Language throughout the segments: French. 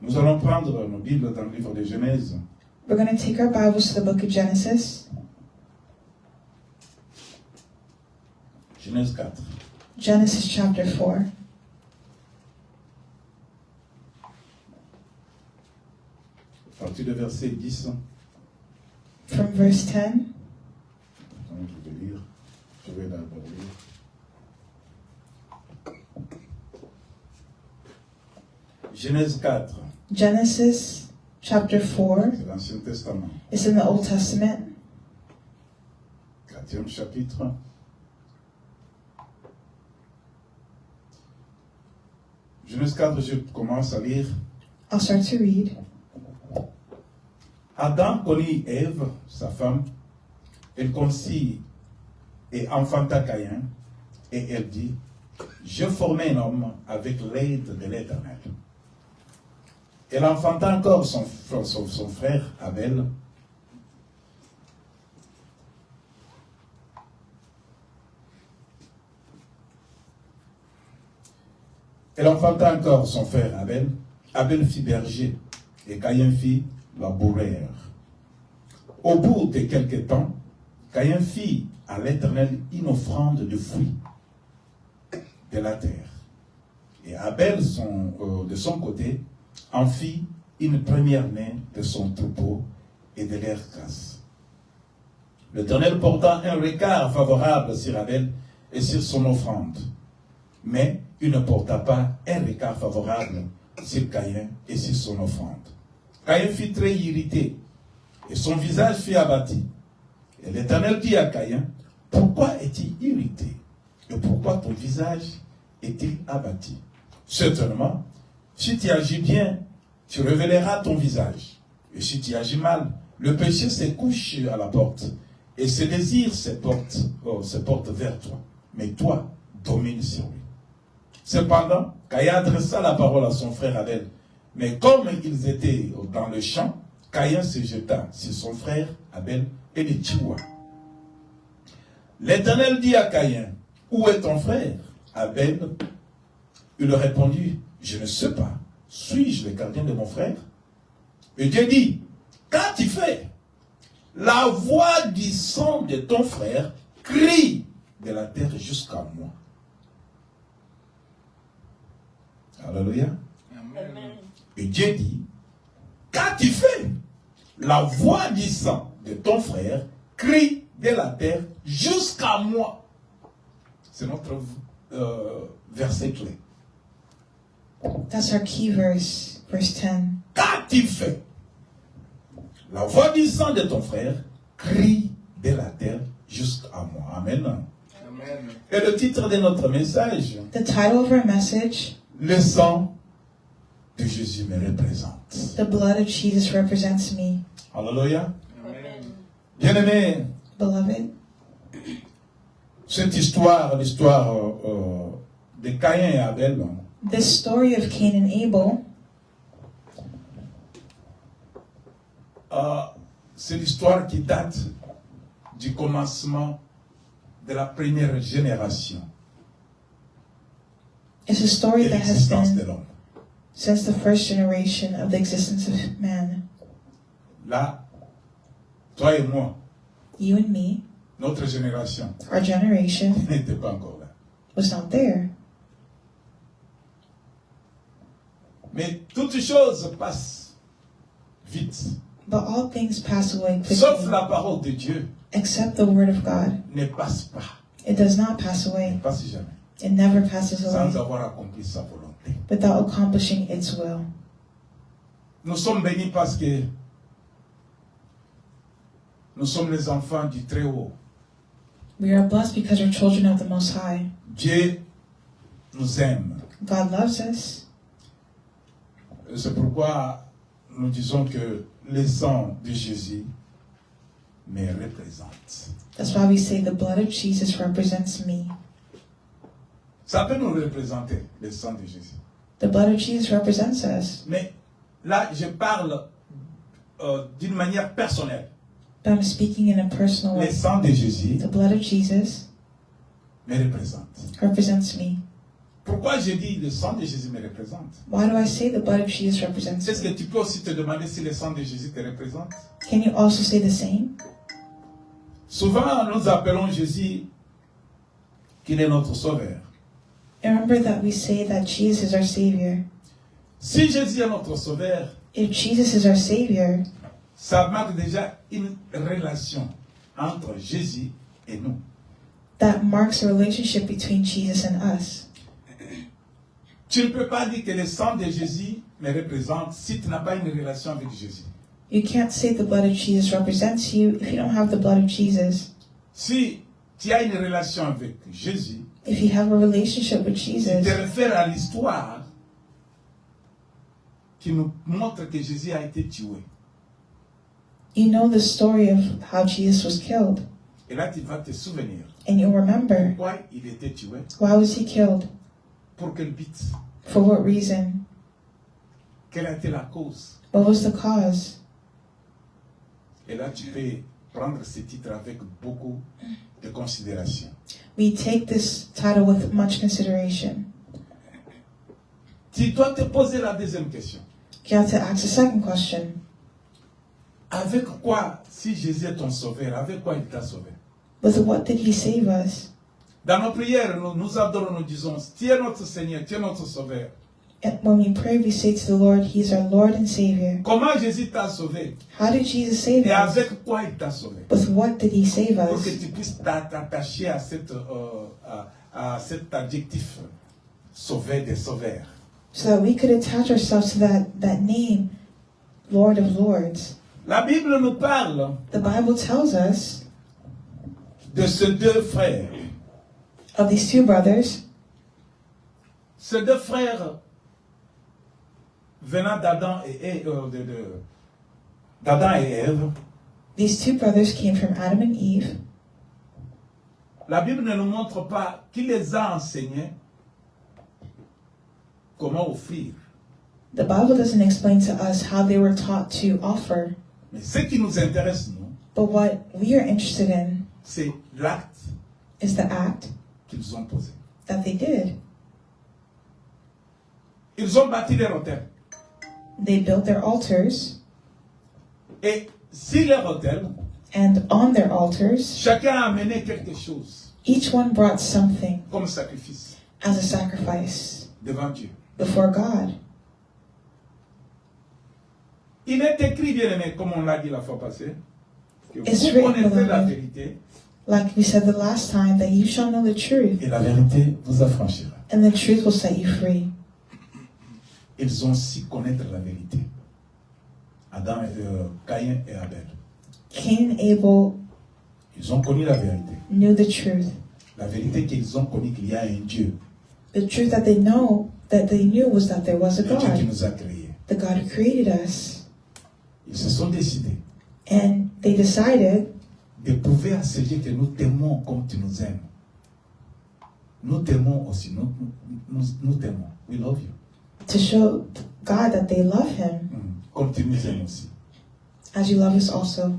Nous allons prendre nos Bibles dans le livre de Genèse. We're going to take our Bibles to the book of Genesis. Genèse 4. Genesis chapter 4. À partir du verset 10. From verse 10. Attends, je vais lire. Je vais d'abord lire. Genèse 4. Genesis chapter 4 C'est l'Ancien Testament. is in the Old Testament. 4e chapitre. Genèse 4, je commence à lire. I'll start to read. Adam connut Ève, sa femme. Elle conçut et enfanta Caïn. Et elle dit, je formai un homme avec l'aide de l'Éternel. Elle enfanta encore son frère Abel. Elle enfanta encore son frère Abel. Abel fit berger et Caïn fit laboureur. Au bout de quelque temps, Caïn fit à l'Éternel une offrande de fruits de la terre. Et Abel, de son côté, en fit une première-née de son troupeau et de leur casse. L'Éternel porta un regard favorable sur Abel et sur son offrande, mais il ne porta pas un regard favorable sur Caïn et sur son offrande. Caïn fut très irrité et son visage fut abattu. Et l'Éternel dit à Caïn, pourquoi es-tu irrité et pourquoi ton visage est-il abattu? Certainement, si tu agis bien, tu révéleras ton visage. Et si tu agis mal, le péché se couche à la porte et ses désirs se portent vers toi. Mais toi, domine sur lui. Cependant, Caïn adressa la parole à son frère Abel. Mais comme ils étaient dans le champ, Caïn se jeta sur son frère Abel et le tua. L'Éternel dit à Caïn, où est ton frère Abel? Il répondit, je ne sais pas. Suis-je le gardien de mon frère? Et Dieu dit, qu'as-tu fait? La voix du sang de ton frère crie de la terre jusqu'à moi. Alléluia. Amen. Et Dieu dit, qu'as-tu fait? La voix du sang de ton frère crie de la terre jusqu'à moi. C'est notre verset clé. That's our key verse, verse 10. Qu'as-tu fait? La voix du sang de ton frère crie de la terre jusqu'à moi. Amen. Amen. Et le titre de notre message, The title of our message, le sang de Jésus me représente. The Blood of Jesus Represents Me. Alléluia. Amen. Bien-aimés, Beloved, cette histoire, l'histoire de Caïn et Abel, this story of Cain and Abel, c'est l'histoire qui date du commencement de la première génération is a story de that has l'existence de been l'homme. since the first generation of the existence of man. Là, toi et moi, You and me, notre génération our generation, n'était pas encore là. was not there. Mais toutes choses passent vite. But all things pass away Sauf quickly, la parole de Dieu except the word of God. ne passe pas. It does not pass Ne away. passe jamais. It never passes Sans away avoir accompli sa volonté. without accomplishing its will. Nous sommes bénis parce que nous sommes les enfants du Très-Haut. We are blessed because we're children of the Most High. Dieu nous aime. God loves us. Et c'est pourquoi nous disons que le sang de Jésus me représente. That's why we say the blood of Jesus represents me. Ça peut nous représenter, le sang de Jésus. The blood of Jesus represents us. Mais là, je parle d'une manière personnelle. But I'm speaking in a personal Le way. sang de Jésus The blood of Jesus me représente. represents me. Pourquoi j'ai dit le sang de Jésus me représente? Why do I say the blood of Jesus represents Est-ce que me? tu peux aussi te demander si le sang de Jésus te représente? Can you also say the same? Souvent, nous appelons Jésus qu'il est notre sauveur. And remember that we say that Jesus is our Savior. Si Jésus est notre sauveur, If Jesus is our Savior, ça marque déjà une relation entre Jésus et nous. that marks a relationship between Jesus and us. Tu ne peux pas dire que le sang de Jésus me représente si tu n'as pas une relation avec Jésus. You can't say the blood of Jesus represents you if you don't have the blood of Jesus. Si tu as une relation avec Jésus, If you have a relationship with tu Jesus, te réfères à l'histoire qui nous montre que Jésus a été tué. you know the story of how Jesus was killed. Et là, tu vas te souvenir. And you'll remember, Pourquoi il était tué? why was he killed? Pour quel but? For what reason? Quelle a été la cause? What was the cause? Et là, tu peux prendre ce titre avec beaucoup de considération. We take this title with much consideration. Tu dois te poser la deuxième question. You have to ask the second question. Avec quoi, si Jésus est ton sauveur, avec quoi il t'a sauvé? With what did he save us? Dans nos prières, nous adorons, nous disons, tu es notre Seigneur, tu es notre sauveur. And when we pray, we say to the Lord, He is our Lord and Savior. Comment Jésus t'a sauvé? How did Jesus save Et us? avec quoi il t'a sauvé? With what did He save Pour que us? tu puisses t'attacher à cet adjectif, sauveur des sauveurs. So that we could attach ourselves to that name, Lord of Lords. La Bible nous parle The Bible tells us de ces deux frères. of these two brothers. Ces deux frères venant d'Adam d'Adam et Ève. These two brothers came from Adam and Eve. La Bible ne nous montre pas qui les a enseignés comment offrir. The Bible doesn't explain to us how they were taught to offer. Mais ce qui nous intéresse, nous, But what we are interested in c'est l'acte is the act qu'ils ont posé. that they did. Ils ont bâti leur hôtel. They built their altars, Et si leur hôtel, and on their altars, chacun a amené quelque chose each one brought something comme sacrifice as a sacrifice devant Dieu. before God. Il est écrit, bien aimé, comme on l'a dit la fois passée, que It's vous written, connaîtrez la beloved. vérité Like we said the last time, that you shall know the truth, et la vérité vous affranchira. and the truth will set you free. Ils ont su connaître la vérité. Adam, Caïn et Abel. Cain and Abel Ils ont connu la vérité. knew the truth. La vérité qu'ils ont connue qu'il y a un Dieu. The truth that they knew was that there was a Un Dieu qui God, nous a créés. the God who created us. Ils se sont décidés And they decided de prouver à ce Dieu que nous t'aimons comme tu nous aimes. Nous t'aimons aussi. Nous t'aimons. We love you. to show God that they love Him Comme tu nous aimes aussi. as you love us also.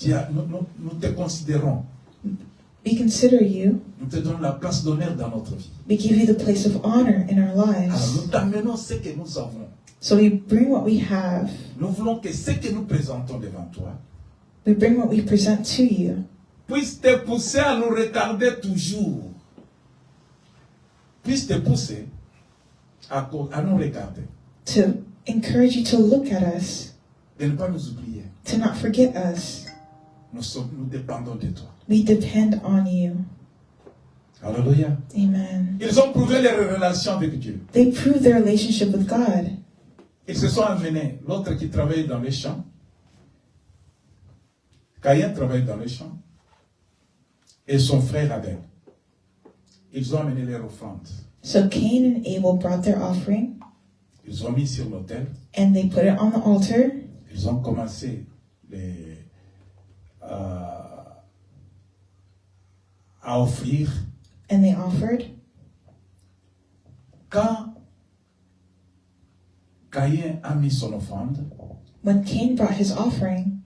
Nous te considérons. We consider you. Nous te donnons la place d'honneur dans notre vie. We give you the place of honor in our Alors lives. nous t'amenons ce que nous avons. So we bring what we have. Nous voulons que ce que nous présentons devant toi We bring what we present to you. puisse te pousser à nous regarder toujours. Puisse te pousser à nous regarder. To encourage you to look at us. De ne pas nous oublier. To not forget us. Nous dépendons de toi. We depend on you. Alléluia. Amen. Ils ont prouvé leur relation avec Dieu. They proved their relationship with God. Ils se sont amenés. L'autre qui travaillait dans les champs. Caïn travaillait dans les champs. Et son frère Abel. Ils ont amené leur offrande. So Cain and Abel brought their offering, Ils ont mis sur l'autel. and they put it on the altar. Ils ont commencé à offrir. And they offered. Quand Caïn a mis son offrande, When Cain brought his offering,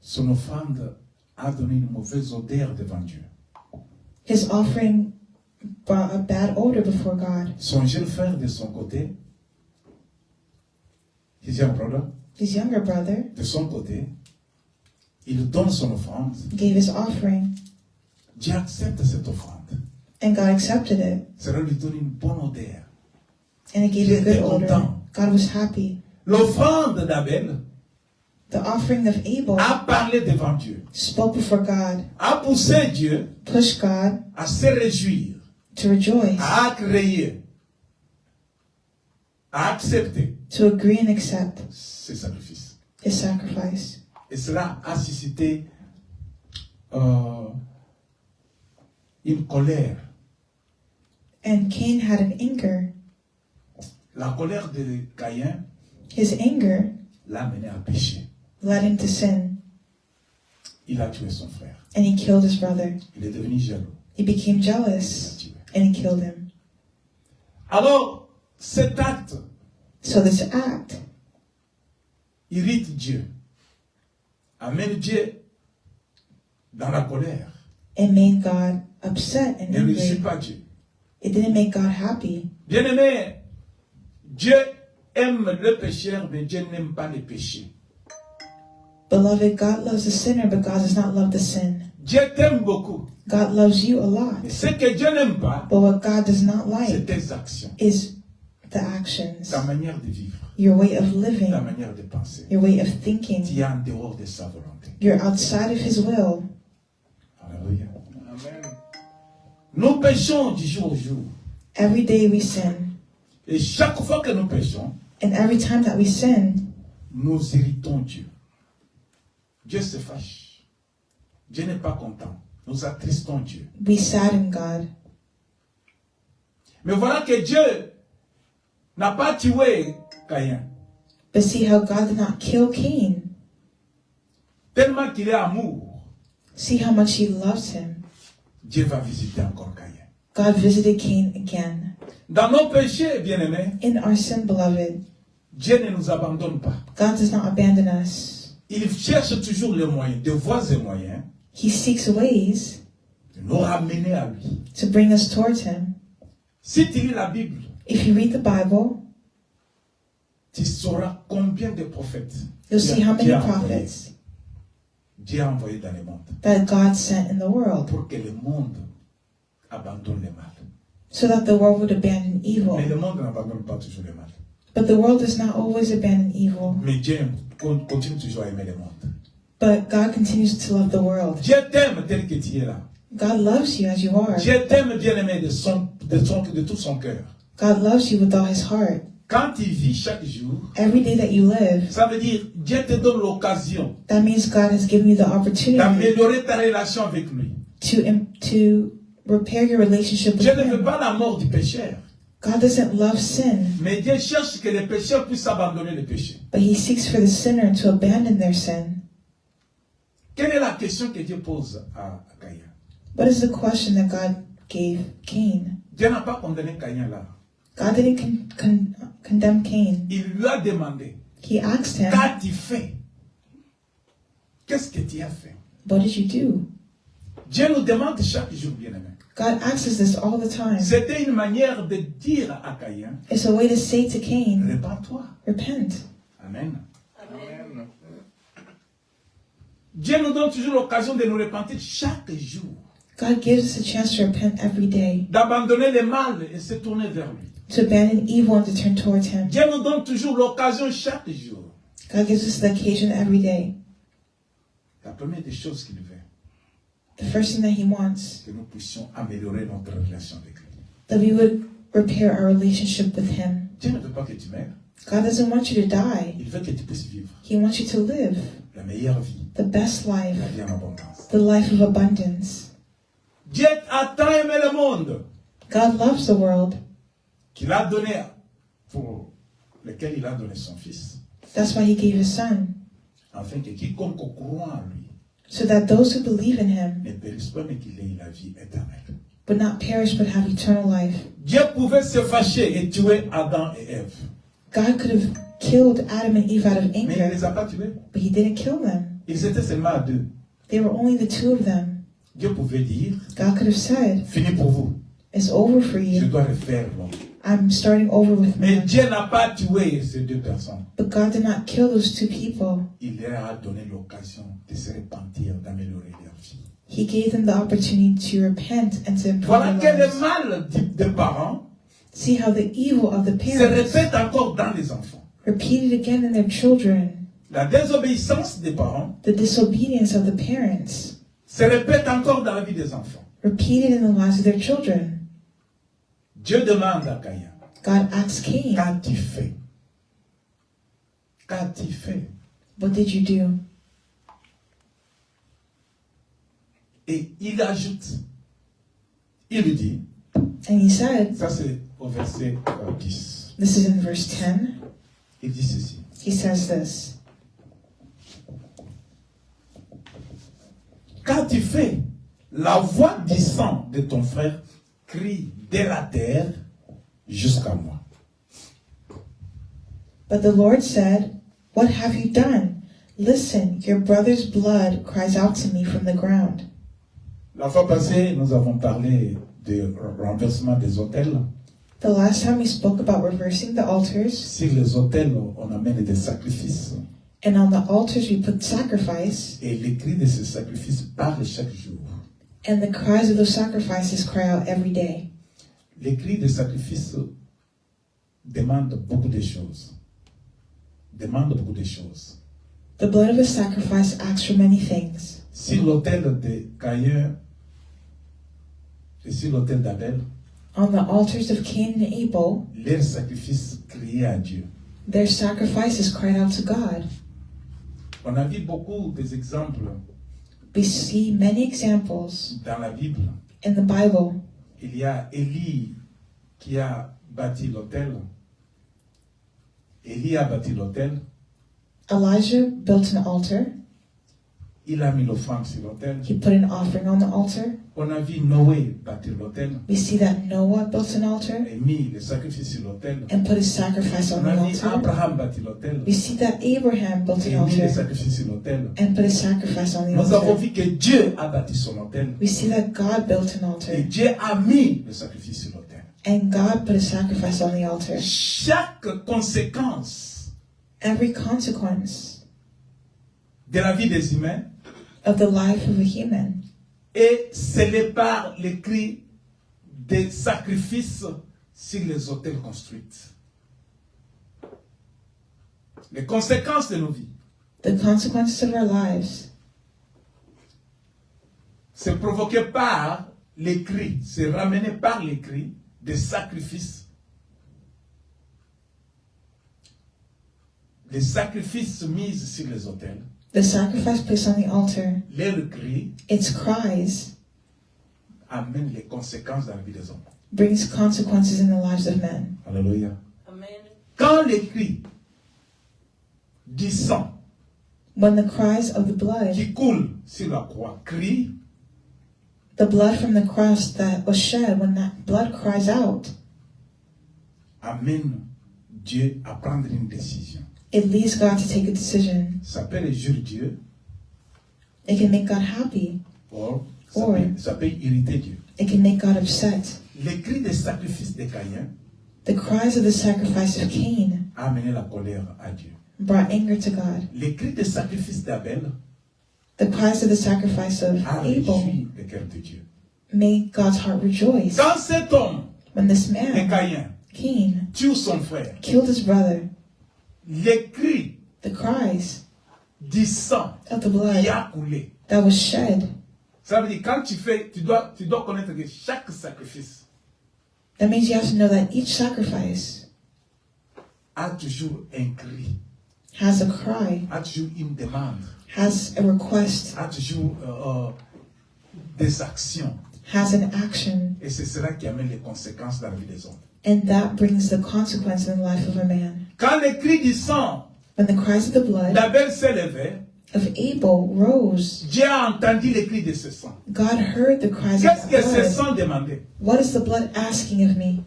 son offrande a donné une mauvaise odeur devant Dieu. his offering brought a bad odor before God. Son jeune frère de son côté, his young brother, His younger brother de son côté, il donne son offrande. gave his offering, Dieu accepte cette offrande. and God accepted it, Cela lui donne une bonne odeur. and it gave Il a good était odor. content. God was happy. L'offrande d'Abel The offering of Abel a parlé devant Dieu, spoke before God, a poussé Dieu pushed God à se réjouir, to rejoice, à accueillir, à accepter to agree and accept ce sacrifice. his sacrifice. Et cela a suscité une colère. And Cain had an anger. La colère de Caïn His anger l'a mené à pécher. led him to sin, Il a tué son frère. and he killed his brother. Il est devenu jaloux. He became Il l'a jealous, tué. and he killed him. Alors, cet acte So this act irrite Dieu, amène Dieu dans la colère. it made God upset and Ne réjouit angry. pas Dieu. It didn't make God happy. Bien-aimé, Dieu aime le pécheur, mais Dieu n'aime pas les péchés. Beloved, God loves the sinner, but God does not love the sin. Dieu t'aime beaucoup. God loves you a lot. Et ce que Dieu n'aime pas, But what God does not c'est like tes actions, is the actions, ta manière de vivre, your way of ta living, manière de penser. your way of Tu thinking. es en dehors de sa volonté. You're outside of His will. Alléluia. Amen. Nous péchons du jour au jour. Every day we sin. Et chaque fois que nous péchons, And every time that we sin, nous irritons Dieu. Dieu se fâche. Dieu n'est pas content. Nous attristons Dieu. we sadden God. Mais voilà que Dieu n'a pas tué Caïn. But see how God did not kill Cain. Tellement qu'il est amour, See how much He loves him. Dieu va visiter encore Caïn. God visited Cain again. Dans nos péchés, bien-aimés, In our sin, beloved, Dieu ne nous abandonne pas. God does not abandon us. Il cherche toujours les moyens, de voies et moyens, He seeks ways de nous ramener à lui. to bring us towards Him. Si tu lis la Bible, If you read the Bible, tu sauras combien de prophètes you'll see how many Dieu a envoyé. prophets Dieu a envoyé dans le monde that God sent in the world pour que le monde abandonne le mal. so that the world would abandon evil. Mais le monde n'abandonne pas toujours le mal. But the world does not always abandon evil. Mais Dieu continue toujours à aimer le monde. But God continues to love the world. Dieu t'aime tel que tu es là. God loves you as you are. Dieu t'aime bien-aimé de tout son cœur. God loves you with all His heart. Quand tu vis chaque jour, Every day that you live, ça veut dire Dieu te donne l'occasion that means God has given you the opportunity d'améliorer ta relation avec lui. to repair your relationship with Dieu ne veut Him. pas la mort du pécheur. God doesn't love sin, Mais Dieu cherche que les pécheurs puissent abandonner le péché. but He seeks for the sinner to abandon their sin. Quelle est la question que Dieu pose à Caïn? What is the question that God gave Cain? Dieu n'a pas condamné Caïn là. God didn't condemn Cain. Il lui a demandé, He asked him, qu'as-tu fait? Qu'est-ce que tu as fait? what did you do? Dieu nous demande chaque jour, bien-aimé. God asks us this all the time. C'était une manière de dire à Caïn, It's a way to say to Cain, répands-toi. repent. Amen. Amen. Dieu nous donne toujours l'occasion de nous repentir chaque jour, God gives us a chance to repent every day, d'abandonner le mal et se tourner vers lui. to abandon evil and to turn towards Him. Dieu nous donne toujours l'occasion chaque jour. God gives us the occasion every day. La première des choses qu'il veut, The first thing that He wants, c'est que nous puissions améliorer notre relation avec lui. that we would repair our relationship with Him. Dieu ne veut pas que tu meurs. God doesn't want you to die. Il veut que tu puisses vivre He wants you to live la meilleure vie, the best life, la vie en abondance. the life of abundance. Dieu a tant aimé le monde God loves the world. qu'il a donné, pour lequel il a donné son Fils, That's why He gave His Son, afin que quiconque croit en lui so that those who believe in Him ne périsse pas, mais qu'il ait la vie éternelle. would not perish but have eternal life. Dieu pouvait se fâcher et tuer Adam et Ève, God could have killed Adam and Eve out of mais il ne anger, les a pas tués. but He didn't kill them. Ils étaient seulement à 2. They were only the two of them. Dieu pouvait dire, God could have said, fini pour vous. is over for Je you. dois refaire l'homme. I'm starting over with Mais man. Dieu n'a pas tué ces deux personnes. But God did not kill those two people. Il leur a donné l'occasion de se repentir, d'améliorer leur vie. He gave them the opportunity to repent and to improve Voilà their que le lives. mal des parents See how the evil of the se parents répète encore dans les enfants. repeated again in their children. La désobéissance des parents The disobedience of the parents se répète encore dans la vie des enfants. repeated in the lives of their children. Dieu demande à Caïn, God asked Cain, qu'as-tu fait? Qu'as-tu fait? what did you do? Et il ajoute, il dit, And he said, ça c'est au verset 10, this is in verse 10, il dit ceci. he says this. Qu'as-tu fait? La voix du sang de ton frère crie de la terre jusqu'à moi. But the Lord said, what have you done? Listen, your brother's blood cries out to me from the ground. La fois passée, nous avons parlé du renversement des autels. The last time we spoke about reversing the altars, Sur les autels, on amène des sacrifices. and on the altars we put sacrifice, Et les cris de ces sacrifices parlent chaque jour. and the cries of those sacrifices cry out every day. Les cris de sacrifice demandent beaucoup de choses. Demandent beaucoup de choses. The blood of a sacrifice asks for many things. Sur l'autel de Caïn et sur l'autel d'Abel, On the altars of Cain and Abel, leurs sacrifices criaient à Dieu. their sacrifices cried out to God. On a vu beaucoup des exemples We see many examples dans la Bible. in the Bible. Il y a Élie qui a bâti l'autel. Élie a bâti l'autel. Elijah built an altar. Il a mis l'offrande sur l'autel. He put an offering on the altar. On a vu Noé bâtir l'autel We see that Noah built an altar et mis le sacrifice sur l'autel. and put his sacrifice on On the a vu altar. Abraham bâtir l'autel We see that Abraham built et an mis le altar sacrifice sur l'autel. and put his sacrifice on the Nous avons altar. vu que Dieu a bâti son autel We see that God built an altar et Dieu a mis le sacrifice sur l'autel. and God put a sacrifice on the altar. Chaque conséquence Every consequence de la vie des humains of the life of a human est scellée par les cris des sacrifices sur les autels construits. Les conséquences de nos vies, the consequences of our lives c'est provoqué par les cris, c'est ramené par les cris des sacrifices. Les sacrifices mis sur les autels, the sacrifice placed on the altar, leurs cris its cries amènent les conséquences dans la vie des hommes. brings consequences in the lives of men. Alléluia. Amen. Quand les cris du sang When the cries of the blood, qui coule sur la croix crient, the blood from the cross that was shed, when that blood cries out, amène Dieu à prendre une décision. it leads God to take a decision. Ça peut réjouir Dieu, It can make God happy, ou Or- ça peut irriter Dieu. it can make God upset. Les cris des sacrifices de Caïn The cries of the sacrifice of Cain a amené la colère à Dieu. brought anger to God. Les cris des sacrifices d'Abel The cries of the sacrifice of a Abel réjoui le cœur de Dieu. made God's heart rejoice. Quand cet homme When this de man, Caïn Cain, tue son frère, killed his brother, les cris the cries du sang of the qui blood a coulé. that was shed, Ça veut dire quand tu dois connaître que chaque sacrifice that means you have to know that each sacrifice a toujours un cri, has a cry, a toujours une demande, has a request, a toujours des actions. has an action, Et c'est cela qui amène les conséquences dans la vie des hommes. and that brings the consequence in the life of a man. Quand les cris du sang When the cries of the blood d'Abel s'élevaient, of Abel rose, Dieu a entendu les cris de ce sang. God heard the cries Qu'est-ce of que the ce blood. sang demandait? What is the blood asking of me?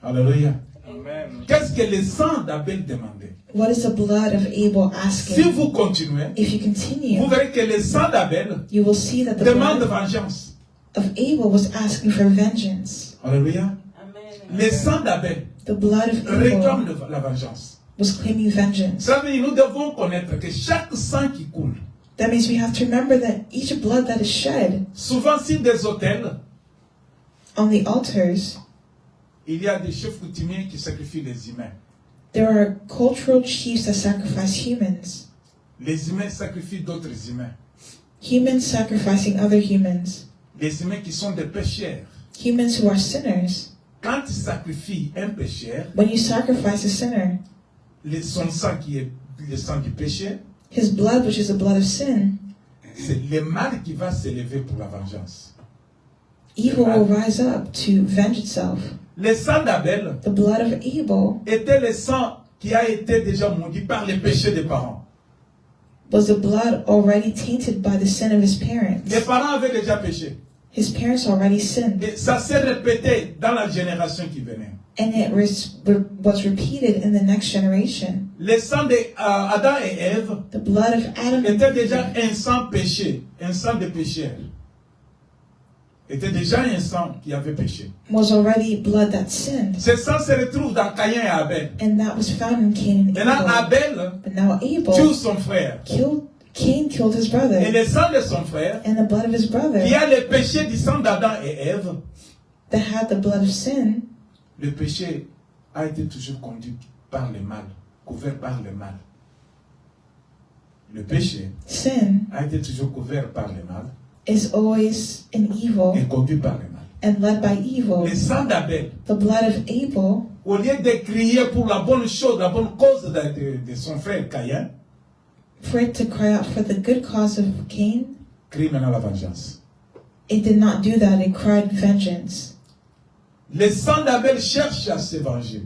Alléluia. Amen. Qu'est-ce que le sang d'Abel demandait? What is the blood of Abel Si asking? vous continuez, If you vous continue, verrez que le sang d'Abel you will see that the demande blood vengeance. of Abel was asking for vengeance. Alléluia. Le sang d'Abel The blood of réclame Abel la vengeance. was claiming vengeance. Ça veut dire nous devons connaître que chaque sang qui coule, That means we have to remember that each blood that is shed souvent sur des autels, on the altars, il y a des chefs coutumiers qui sacrifient les humains. there are cultural chiefs that sacrifice humans. Les humains sacrifient d'autres humains. Humans sacrificing other humans. Les humains qui sont des pécheurs. Humans who are sinners. Quand tu sacrifies un pécheur, When you sacrifice a sinner, son sang qui est le sang du péché, his blood, which is the blood of sin, c'est le mal qui va s'élever pour la vengeance. evil will rise up to venge itself. Le sang d'Abel The blood of Abel était le sang qui a été déjà maudit par les péchés des parents. was the blood already tainted by the sin of his parents. Les parents avaient déjà péché. His parents already sinned, Et ça s'est répété dans la génération qui venait. and it was repeated in the next generation. Le sang d'Adam et Ève The blood of Adam était déjà un sang péché, un sang de pécheur. Était déjà un sang qui avait péché. was already blood that sinned, Ce sang se retrouve dans Caïn et Abel. and that was found in Cain and Maintenant, Abel. Abel But now tue Abel son frère. Cain killed his Et brother, le sang de son frère, and the blood of his brother qui a le péché du sang d'Adam et Ève, that had the blood of sin, le péché a été toujours conduit par le mal, couvert par le mal. Le péché sin a été toujours couvert par le mal is always an evil et conduit par le mal. and led by evil. Le sang d'Abel, The blood of Abel, au lieu de crier pour la bonne chose, la bonne cause de son frère Caïn, for it to cry out for the good cause of Cain, crie maintenant la vengeance. it did not do that. It cried vengeance. Le sang d'Abel cherche à se venger.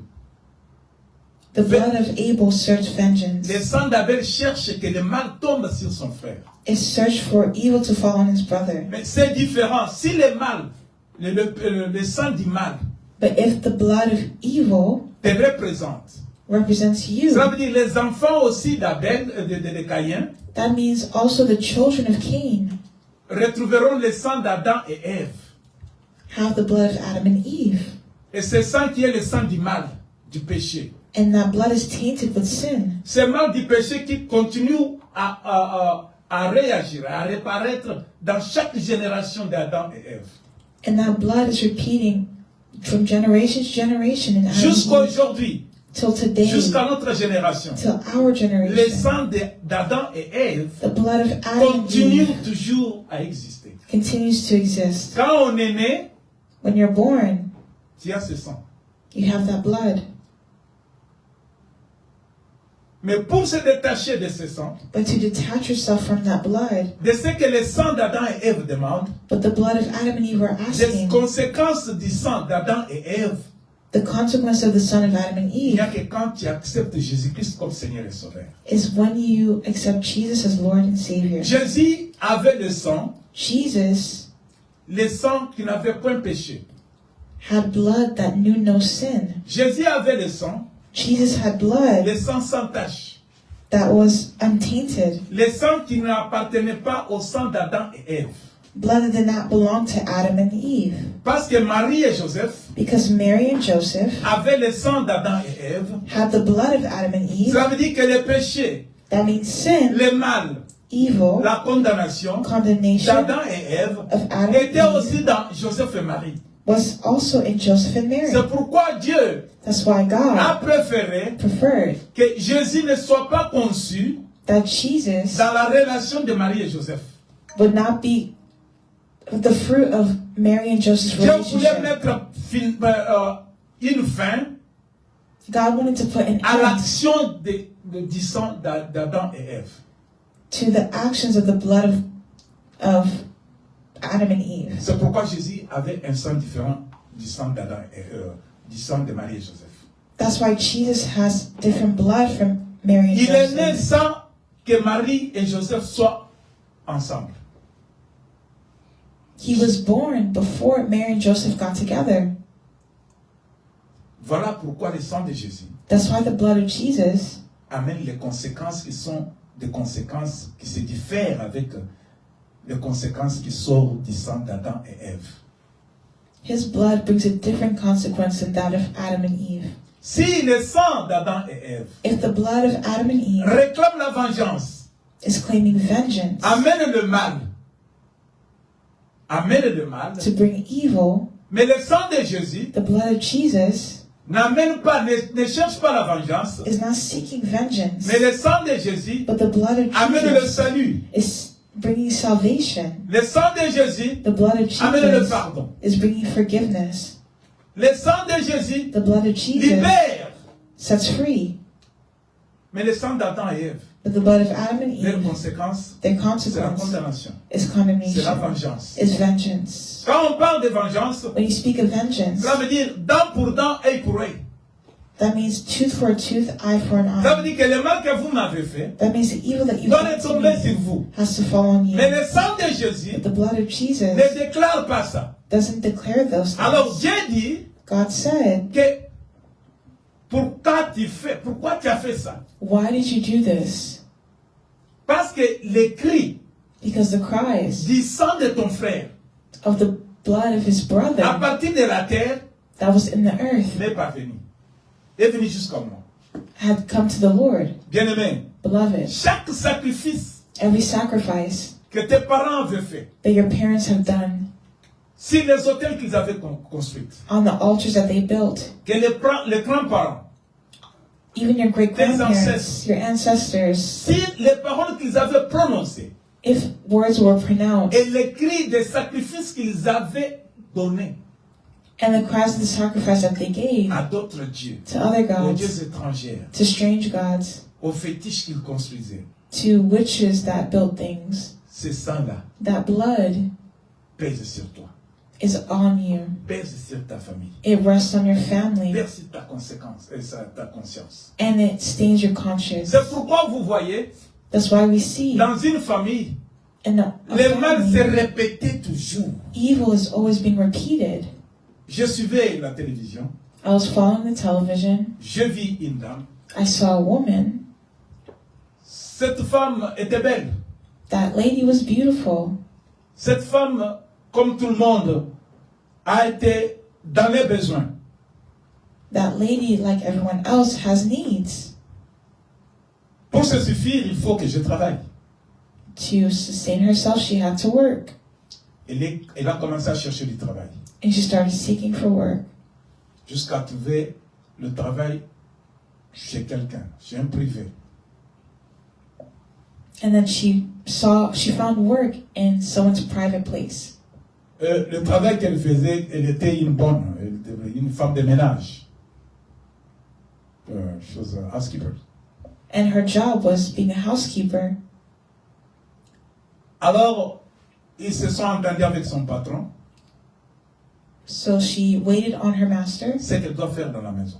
The blood of Abel searched Le vengeance. sang d'Abel cherche que le mal tombe sur son frère. It searched for evil to fall on his brother. Mais c'est différent. Si le mal, le sang du mal But if the blood of evil te représente, represents you, ça veut dire les enfants aussi d'Abel, de Caïn, that means also the children of Cain retrouveront le sang d'Adam et Ève. have the blood of Adam and Eve. Et ce sang qui est le sang du mal, du péché. And that blood is tainted with sin. Ce mal du péché qui continue à réagir, à reparaître dans chaque génération d'Adam et Ève. And that blood is repeating from generation to generation in Adam Jusqu'à and Eve, aujourd'hui, till today, jusqu'à notre génération. till our Le generation. sang d'Adam et Ève The blood of Adam and continue Eve toujours à exister. continues to exist. Quand on est né, When you're born, tu as ce sang. you have that blood. Mais pour se détacher de ce sang, But to detach yourself from that blood, de ce que le sang d'Adam et Ève demande, but the blood of Adam and Eve are des asking, conséquences du sang d'Adam et Ève, the consequence of the son of Adam and il n'y a Eve que quand tu acceptes Jésus-Christ comme Seigneur et Sauveur. is when you accept Jesus as Lord and Savior. Jésus avait le sang qui n'avait point péché. had blood that knew no sin. Jésus avait le sang Jesus had blood sans tache. that was untainted, Le sang qui n'appartenait pas au sang d'Adam et Ève. blood that did not belong to Adam and Eve. Parce que Marie et Joseph Because Mary and Joseph avaient le sang d'Adam et Ève. had the blood of Adam and Eve. Cela veut dire que le péché, That means sin, le mal, evil, la condamnation condemnation d'Adam et Ève of Adam était and Eve aussi dans Joseph et Marie. was also in Joseph and Mary. C'est pourquoi Dieu That's why a God préféré preferred que Jésus ne soit pas conçu that Jesus dans la relation de Marie et Joseph. would not be the fruit of Mary and Joseph's Dieu voulait relationship. mettre une fin God wanted to put an à end l'action du sang d'Adam et Ève. to the actions of the blood of Adam and Eve. C'est pourquoi Jésus avait un sang différent du sang d'Adam et du sang de Marie et Joseph. That's why Jesus has different blood from Mary and Il est né Joseph. sans que Marie et Joseph soient ensemble. He was born before Mary and Joseph got together. Voilà pourquoi le sang de Jésus That's why the blood of Jesus amène les conséquences qui sont des conséquences qui se diffèrent avec les conséquences qui sortent du sang d'Adam et Ève. His blood brings a different consequence than that of Adam and Eve. Si le sang d'Adam et Ève If the blood of Adam and Eve réclame la vengeance, is claiming vengeance amène le mal, to bring evil, mais le sang de Jésus the blood of Jesus n'amène pas, ne cherche pas la vengeance, is not seeking vengeance, mais le sang de Jésus but the blood of amène le Jesus salut. is bringing salvation. Le sang de Jésus The blood of amène le Jesus pardon. is bringing forgiveness. Le sang de Jésus The blood of Jesus libère. sets free. Mais le sang d'Adam et Ève, But the blood of Adam and leur Eve, conséquence, their c'est la consequence condamnation, is c'est la condemnation, vengeance. is vengeance. Quand on parle de vengeance, When you speak of vengeance, cela veut dire dent pour dent, œil pour œil. that means tooth for a tooth, eye for an Ça veut eye. dire que le mal que vous m'avez fait That means the evil that you've doit done to tomber me sur vous. has to fall on you. Mais le sang de Jésus But the blood of Jesus ne déclare pas ça. doesn't declare those Alors things. Dieu dit God said, que pourquoi tu as fait ça? why did you do this? Parce que les cris Because the cries du sang de ton frère of the blood of his à brother partir de la terre that was in the earth n'est pas venu. Est venu jusqu'à moi. had come to the Lord. Bien-aimé, Beloved, chaque sacrifice every sacrifice que tes parents avaient fait, that your parents have done si les hôtels qu'ils avaient construits, on the altars that they built, que les grands-parents, even your great Tes grandparents, ancêtres. your ancestors, si les paroles qu'ils avaient prononcées if words were pronounced et les cris des sacrifices qu'ils avaient donnés and the cries of the sacrifice that they gave à d'autres dieux, to other aux gods, dieux étrangers, to strange gods, aux fétiches qu'ils construisaient, to witches that built things, ce sang-là that blood pèse sur toi, is on you. pèse sur ta famille, It rests on your family pèse sur ta conséquence et ta conscience. and it stains your conscience. C'est pourquoi vous voyez, That's why we see dans une famille, in a le mal se family, répétait toujours. evil is always being repeated. Je suivais la télévision, I was following the television. je vis une dame. I saw a woman. Cette femme était belle. That lady was beautiful. Cette femme, comme tout le monde, a été dans les besoins. That lady, like everyone else, has needs. Pour se suffire, il faut que je travaille. To sustain herself, she had to work. Elle a commencé à chercher du travail. And she started seeking for work. Jusqu'à trouver le travail chez quelqu'un, chez un privé. And then she found work in someone's private place. Le travail qu'elle faisait, elle était une femme de ménage. She was a housekeeper. And her job was being a housekeeper. Alors, ils se sont entendus avec son patron, So she waited on her master ce qu'elle doit faire dans la maison.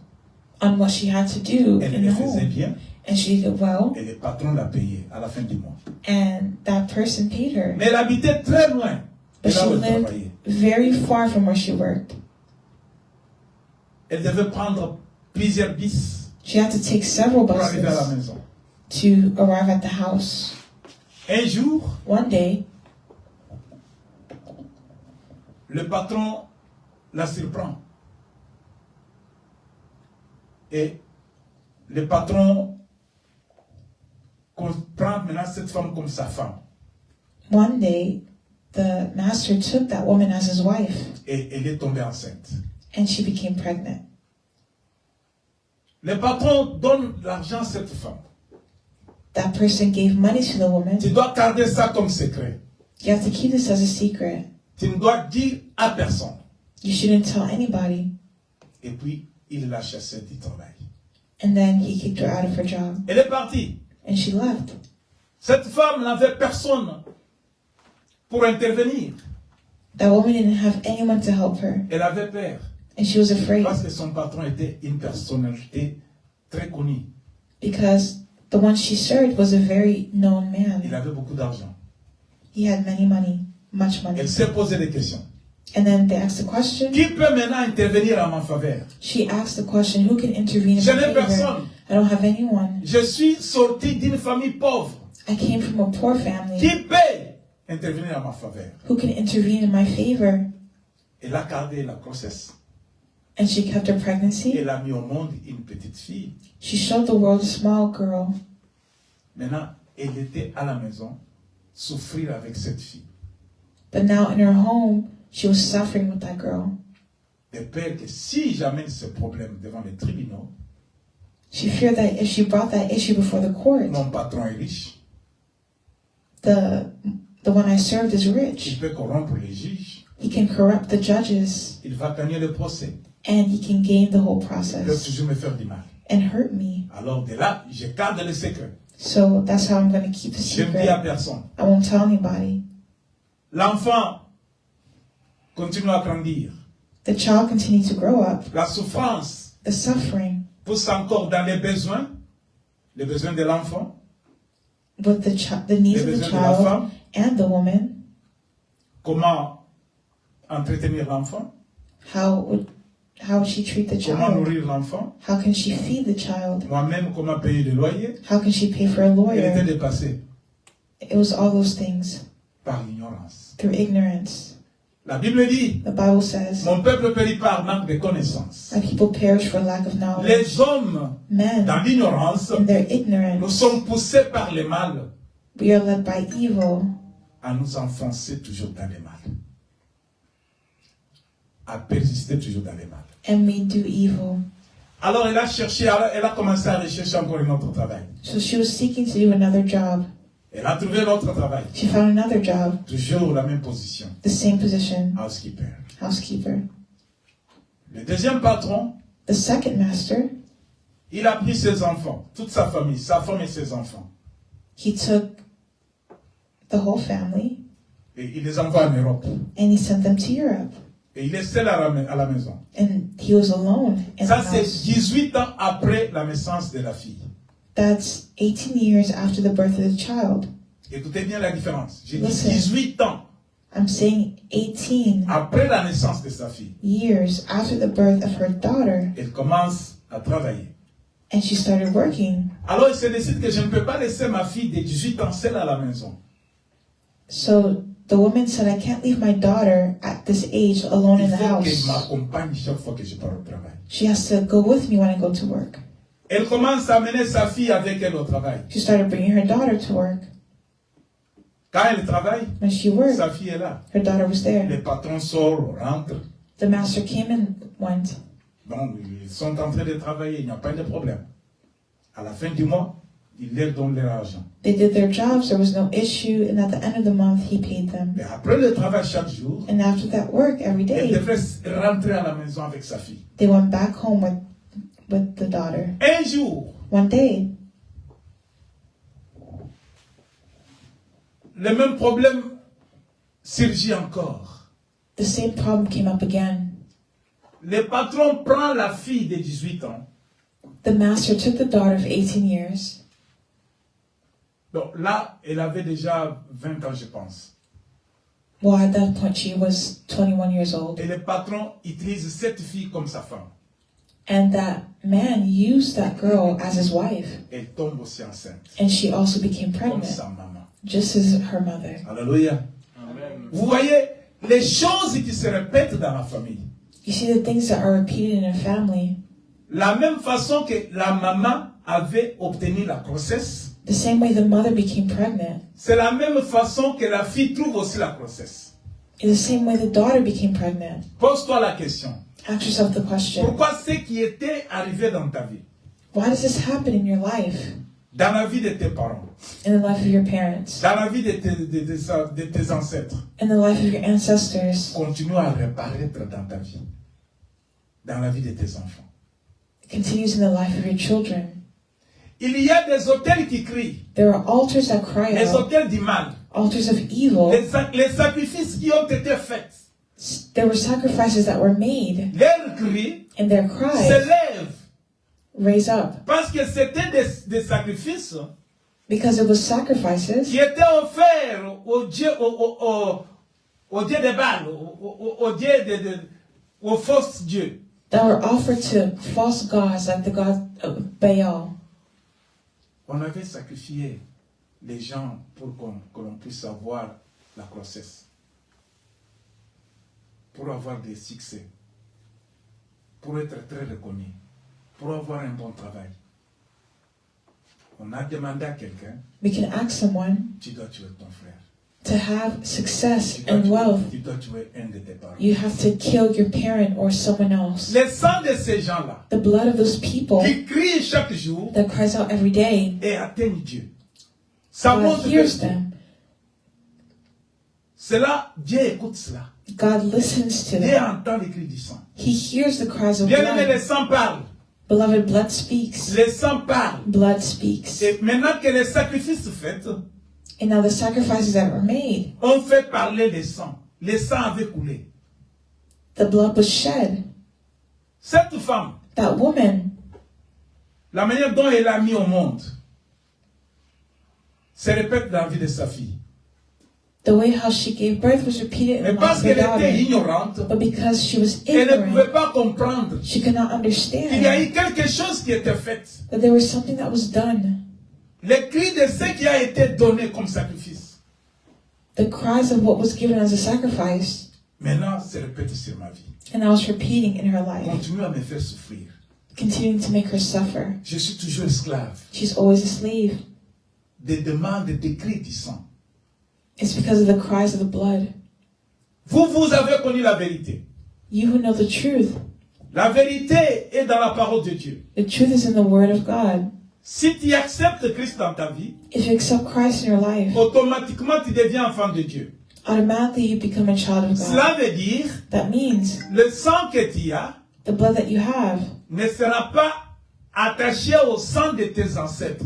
on what she had to do Elle in le the faisait home. bien And she did well. et le patron l'a payé à la fin du mois. And that person paid her. Mais elle habitait très loin de But là she où elle lived travaillait. very far from where she worked. Elle devait prendre plusieurs bis She had to take several pour arriver à la buses maison. to arrive at the house. Un jour, One day, le patron la surprend. Et le patron prend maintenant cette femme comme sa femme. one day, the master took that woman as his wife, Et elle est tombée enceinte. and she became pregnant. Le patron donne l'argent à cette femme. That person gave money to the woman. Tu dois garder ça comme secret. You have to keep this as a secret. Tu ne dois dire à personne. You shouldn't tell anybody. Et puis, il l'a chassée du travail. And then he kicked her out of her job, Elle est partie. and she left. Cette femme n'avait personne pour intervenir. That woman didn't have anyone to help her, Elle avait peur. and she was afraid Parce que son patron était une personnalité très connue. because the one she served was a very known Il man. avait beaucoup d'argent. He had much money. Elle s'est posé des questions. And then they asked the question. Qui peut maintenant intervenir à ma faveur? She asked the question, who can intervene in Je my n'ai favor? personne. I don't have anyone. Je suis sorti d'une famille pauvre. I came from a poor family. Qui peut intervenir en ma faveur. Who can intervene in my favor? Elle a gardé la grossesse. And she kept her pregnancy. Elle a mis au monde une petite fille. She showed the world a small girl. Maintenant, elle était à la maison, souffrir avec cette fille. But now in her home, she was suffering with that girl. De peur que si j'amène ce problème devant les tribunaux, She feared that if she brought that issue before the court, mon patron est riche, the one I served is il rich. peut corrompre les juges, He can corrupt the judges, il va gagner le procès, and he can gain the whole il peut process toujours me faire du mal. and hurt me. Alors de là, je garde le secret. So that's how I'm going to keep the Je ne dis à secret. personne. I won't tell anybody. L'enfant continue à grandir. The child continued to grow up. La souffrance The suffering pousse encore dans les besoins de l'enfant, with the needs les of the besoins de la child femme. and the woman. Comment entretenir l'enfant? How would she treat the Comment child? nourrir l'enfant? How can she feed the child? Moi-même, comment payer le loyer? How can she pay for a Elle était lawyer? dépassée It was all those things par l'ignorance. through ignorance. La Bible dit, The Bible says mon peuple périt par manque de connaissances. my people perish for lack of knowledge. Les hommes, Men, dans l'ignorance, in their nous ignorance, sommes poussés par le mal we are led by evil à nous enfoncer toujours dans le mal, à persister toujours dans le mal. and we do evil. Alors elle a commencé à rechercher encore un autre travail. So she was seeking to do another job. Elle a trouvé un autre travail, She found another job, toujours la même position, the same position, housekeeper. housekeeper. Le deuxième patron, The second master, il a pris ses enfants, toute sa famille, sa femme et ses enfants, he took the whole family et il les envoie en Europe. and he sent them to Europe. Et il est seul à la maison. And he was alone in the Ça, c'est house. 18 ans après la naissance de la fille. That's 18 years after the birth of the child. Écoutez bien la différence. J'ai dit Listen. 18 ans I'm saying 18 après la naissance de sa fille. years after the birth of her daughter, Elle commence à travailler. and she started working. Alors, il se décide que je ne peux pas laisser ma fille de 18 ans seule à la maison. So the woman said, I can't leave my daughter at this age alone Il in the faut qu'elle house. m'accompagne chaque fois que je pars au travail. She has to go with me when I go to work. Elle commence à amener sa fille avec elle au travail. She started bringing her daughter to work. Quand elle travaille, When she worked, sa fille est là. her daughter was Le there. patron sort, rentre. The master came and went. Donc, ils sont en train de travailler, il n'y a pas de problème. À la fin du mois, il leur donne leur argent. They did their jobs, there was no issue, and at the end of the month, he paid them. Mais après le travail chaque jour, And after that work, every elle day, devrait rentrer à la maison avec sa fille. they went back home with the daughter. Un jour, One day, le même problème surgit encore. the same problem came up again. Le patron prend la fille de 18 ans. The master took the daughter of 18 years. Donc là, elle avait déjà 20 ans, je pense. Well, at that point, she was 21 years old. Et le patron utilise cette fille comme sa femme. And that man used that girl as his wife. Elle tombe aussi enceinte, And she also became comme pregnant, sa maman. just as her mother. Alléluia. Amen. Vous voyez, les choses qui se répètent dans la famille. You see the things that are repeated in a family. La même façon que la maman avait obtenu la grossesse, The same way the mother became pregnant, c'est la même façon que la fille trouve aussi la grossesse. in the same way the daughter became pregnant. Pose-toi la question. Ask yourself the question, Pourquoi ce qui était arrivé dans ta vie, why does this happen in your life, dans la vie de tes parents, in the life of your parents, dans la vie de tes ancêtres, in the life of your ancestors, continue à reparaître dans ta vie, dans la vie de tes enfants? continues in the life of your children? Il y a des autels qui crient, There are altars that cry les out, autels du mal, altars of evil. les sacrifices qui ont été faits. There were sacrifices that were made, Leurs cris and their cries s'élèvent raise up. parce que c'était des sacrifices Because it was sacrifices qui étaient offerts aux dieux, aux dieux de Baal, aux dieux aux faux dieux. that were offered to false gods like the god of Baal. On avait sacrifié les gens pour que l'on puisse avoir la grossesse, pour avoir des succès, pour être très reconnu, pour avoir un bon travail. On a demandé à quelqu'un, We can ask someone tu dois tuer ton frère. to have success Tu dois and wealth. tu dois tuer un de tes parents. You have to kill your parent or someone else. Le sang de ces gens-là, The blood of those people qui crient chaque jour that cries out every day, et atteignent Dieu. Ça God montre hears que them. cela, Dieu écoute cela. God listens to Dieu them. entend les cris du sang. He hears the cries of Bien-aimé, le blood. sang parle. Beloved, blood speaks. Le sang parle. Blood speaks. Et maintenant que les sacrifices sont faits, And now the sacrifices that were made, on fait parler le sang. Le sang avait coulé. the blood was shed. Cette femme, That woman, la manière dont elle a mis au monde, se répète dans la vie de sa fille. the way how she gave birth was repeated in Mais the life parce of her qu'elle était daughter. ignorante, But because she was elle ne pouvait ignorant, pas comprendre she could not qu'il y a understand eu quelque chose qui était fait. that there was something that was done. Les cris de ce qui a été donné comme sacrifice, The cries of what was given as a sacrifice, maintenant se répète sur ma vie. and now it's repeating in her life, Continue à me faire souffrir. continuing to make her suffer. Je suis toujours esclave She's always a slave. des demandes, des cris du sang. It's because of the cries of the blood. Vous avez connu la vérité. You who know the truth, La vérité est dans la parole de Dieu. the truth is in the Word of God. Si tu acceptes Christ dans ta vie, If you accept Christ in your life, automatiquement tu deviens enfant de Dieu. automatically you become a child of Cela God. veut dire, That means le sang que tu as the blood that you have ne sera pas attaché au sang de tes ancêtres.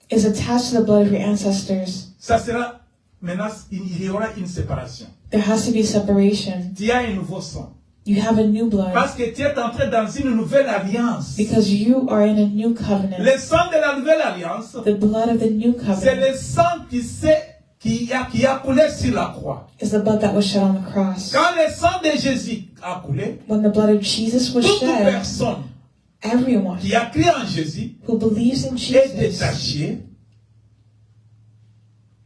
is attached to the blood of your ancestors. Ça sera, maintenant, il y aura une séparation. There has to be separation. Tu as un nouveau sang. You have a new blood Parce que tu es entré dans une nouvelle alliance. because you are in a new covenant. Le sang de la nouvelle alliance, The blood of the new c'est covenant le sang qui a coulé sur la croix. is the blood that was shed on the cross. Quand le sang de Jésus a coulé, When the blood of Jesus was toute shed, personne everyone qui a cru en Jésus who believes in est Jesus détachée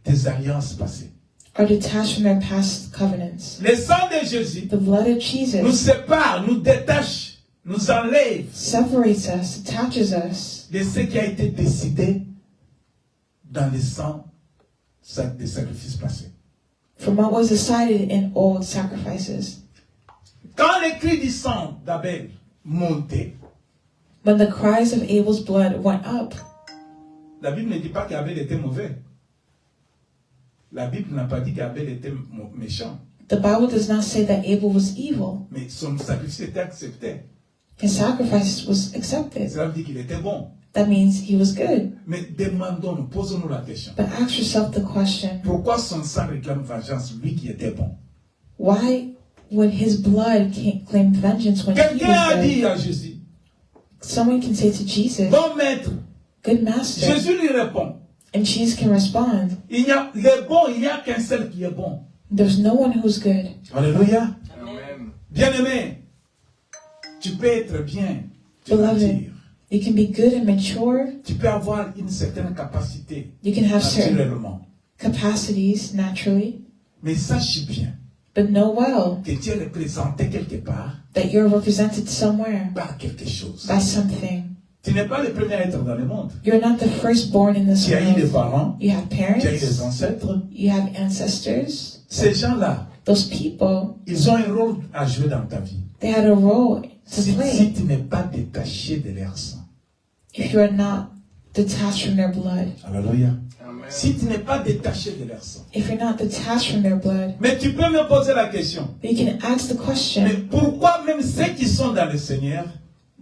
des alliances passées. are detached from their past covenants. Le sang de Jésus The blood of nous Jesus sépare, nous détache, nous enlève separates us, attaches us de ce qui a été décidé dans le sang des sacrifices passés. from what was decided in old sacrifices. Quand les cris du sang d'Abel montaient, When the cries of Abel's blood went up, la Bible ne dit pas qu'Abel était mauvais. La Bible n'a pas dit qu'Abel était méchant, the Bible does not say that Abel was evil. mais son sacrifice était accepté. His sacrifice was accepted. Cela veut dire qu'il était bon. That means he was good. Mais demandons-nous, posons-nous la question. But ask yourself the question, Pourquoi son sang réclame vengeance, lui qui était bon? why would his blood claim vengeance when he Quelqu'un a was dit good? à Jésus, Someone can say to Jesus, bon maître, good master. Jésus lui répond, And Jesus can respond, il n'y a qu'un seul qui est bon. there's no one who's good. Alléluia. Amen. Bien-aimé, tu peux être bien, tu peux Beloved, dire. you can be good and mature. Tu peux avoir une certaine capacité, You can have certain naturellement. capacities naturally. Mais sache bien But know well que tu es représenté quelque part that you're represented somewhere par quelque chose. by something. Tu n'es pas le premier à être dans le monde. You're not the firstborn in this Tu as eu des world. parents, You have tu as eu des parents. ancêtres. You have ancestors. Ces gens-là, Those people, ils ont un rôle à jouer dans ta vie. they had a role to Si play tu n'es pas détaché de leur sang. if you're not detached from their blood. Alléluia. Amen. Si tu n'es pas détaché de leur sang. If you're not detached from their blood. Mais tu peux me poser la question. You can ask the Mais question, pourquoi même ceux qui sont dans le Seigneur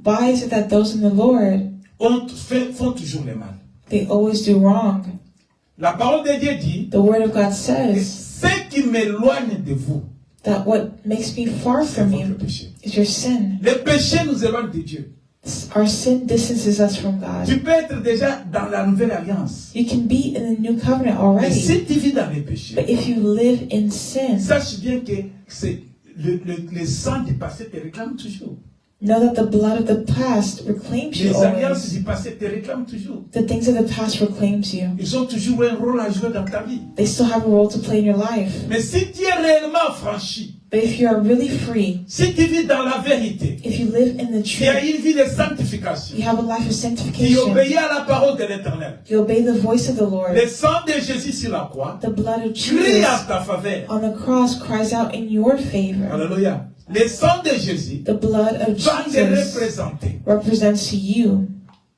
why is it that those in the Lord, font toujours le mal? they always do wrong? La parole de Dieu dit, The Word of God que says ce qui m'éloigne de vous, that what makes me far c'est from votre you péché. is your sin. Le péché nous éloigne de Dieu. Our sin distances us from Tu God. peux être déjà dans la nouvelle alliance. You can be in the new covenant Mais already, si tu vis dans les péchés, but if you live in sin, sache bien que c'est le sang du passé te réclame toujours. Know that the blood of the past reclaims you Les alliances always. du passé te réclament toujours. The things of the past reclaims you. Ils ont toujours un rôle à jouer dans ta vie. They still have a role to play in your life. Mais si tu es réellement franchi, But if you are really free, si tu vis dans la vérité, if you live in the tu as truth, une vie de sanctification, you have a life of tu sanctification. obéis à la parole de l'Éternel. You obey the voice of the Lord. Le sang de Jésus sur la croix The blood of crie Jesus à ta faveur. on the cross cries out in your favor. Alléluia. Le sang de Jésus The blood of va te Jesus représenter. represents to you.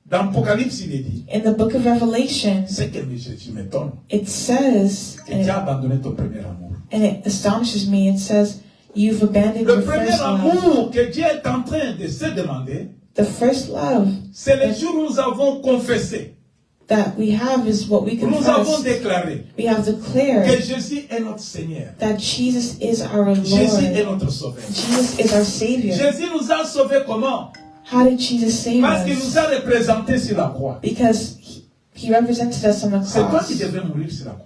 Dans Apocalypse, il est dit, In the book of Revelation, c'est que Jésus m'étonne, it says, que tu as abandonné ton premier amour. and it astonishes me, it says, you've abandoned Le your premier first love. amour que Dieu est en train de se demander, The first love c'est le jour où nous avons confessé, that we have is what we nous avons confess. déclaré We have declared que Jésus est notre Seigneur. that Jesus is our Jésus est Lord. notre Sauveur. Jesus is our Savior. Jésus nous a sauvés comment? How did Jesus save Parce qu'il nous us? a représentés sur la croix. Because he represented us on the C'est toi qui cross. devrais mourir sur la croix.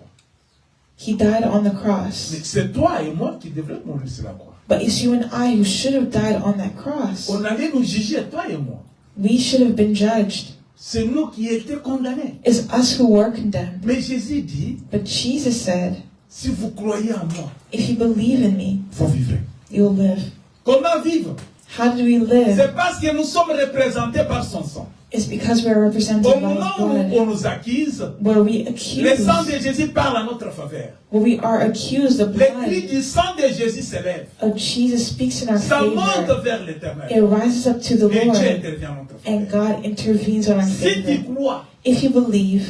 He died on the Mais cross. c'est toi et moi qui devrions mourir sur la croix. But it's you and I who should have died on that cross. On allait nous juger, toi et moi. We should have been judged. C'est nous qui étions condamnés. It's us who were condemned. Mais Jésus dit, But Jesus said, si vous croyez en moi, if you believe in me, vous vivrez. you'll live. Comment vivre? How did we live? C'est parce que nous sommes représentés par son sang. It's because we are represented Au by moment His où blood. on nous accuse, Where we le sang accuse, de Jésus parle à notre faveur. where we are accused, the Le cri blood du sang de Jésus s'élève. of Jesus speaks in our Ça monte favor. vers It l'éternel. rises up to the Et Dieu Lord, intervient en notre and faveur. God intervenes on our Si tu favor. crois If you believe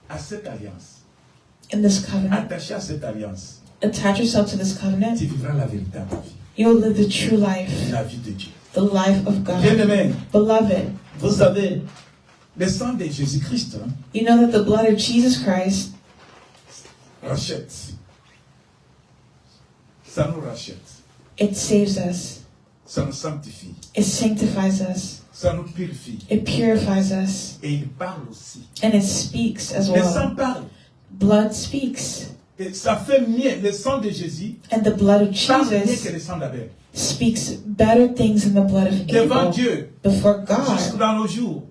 à cette alliance, in this covenant, attaché à cette alliance, attach yourself to this covenant, tu vivras la véritable vie, you'll live the true life, la vie de Dieu. the life of God. Bien-aimés, Beloved, vous savez, le sang de Jésus-Christ you know that the blood of Jesus Christ rachète. Ça nous rachète. it saves us. Ça nous sanctifie. It sanctifies us. Ça nous purifie. It purifies us. Et il parle aussi. And it speaks as Le sang well. parle. Blood speaks. Et ça fait mieux. Le sang de Jésus And the blood of parle mieux que Jesus le sang d'Abel. speaks better things than the blood of Devant Abel Dieu, before jusque God. dans nos jours,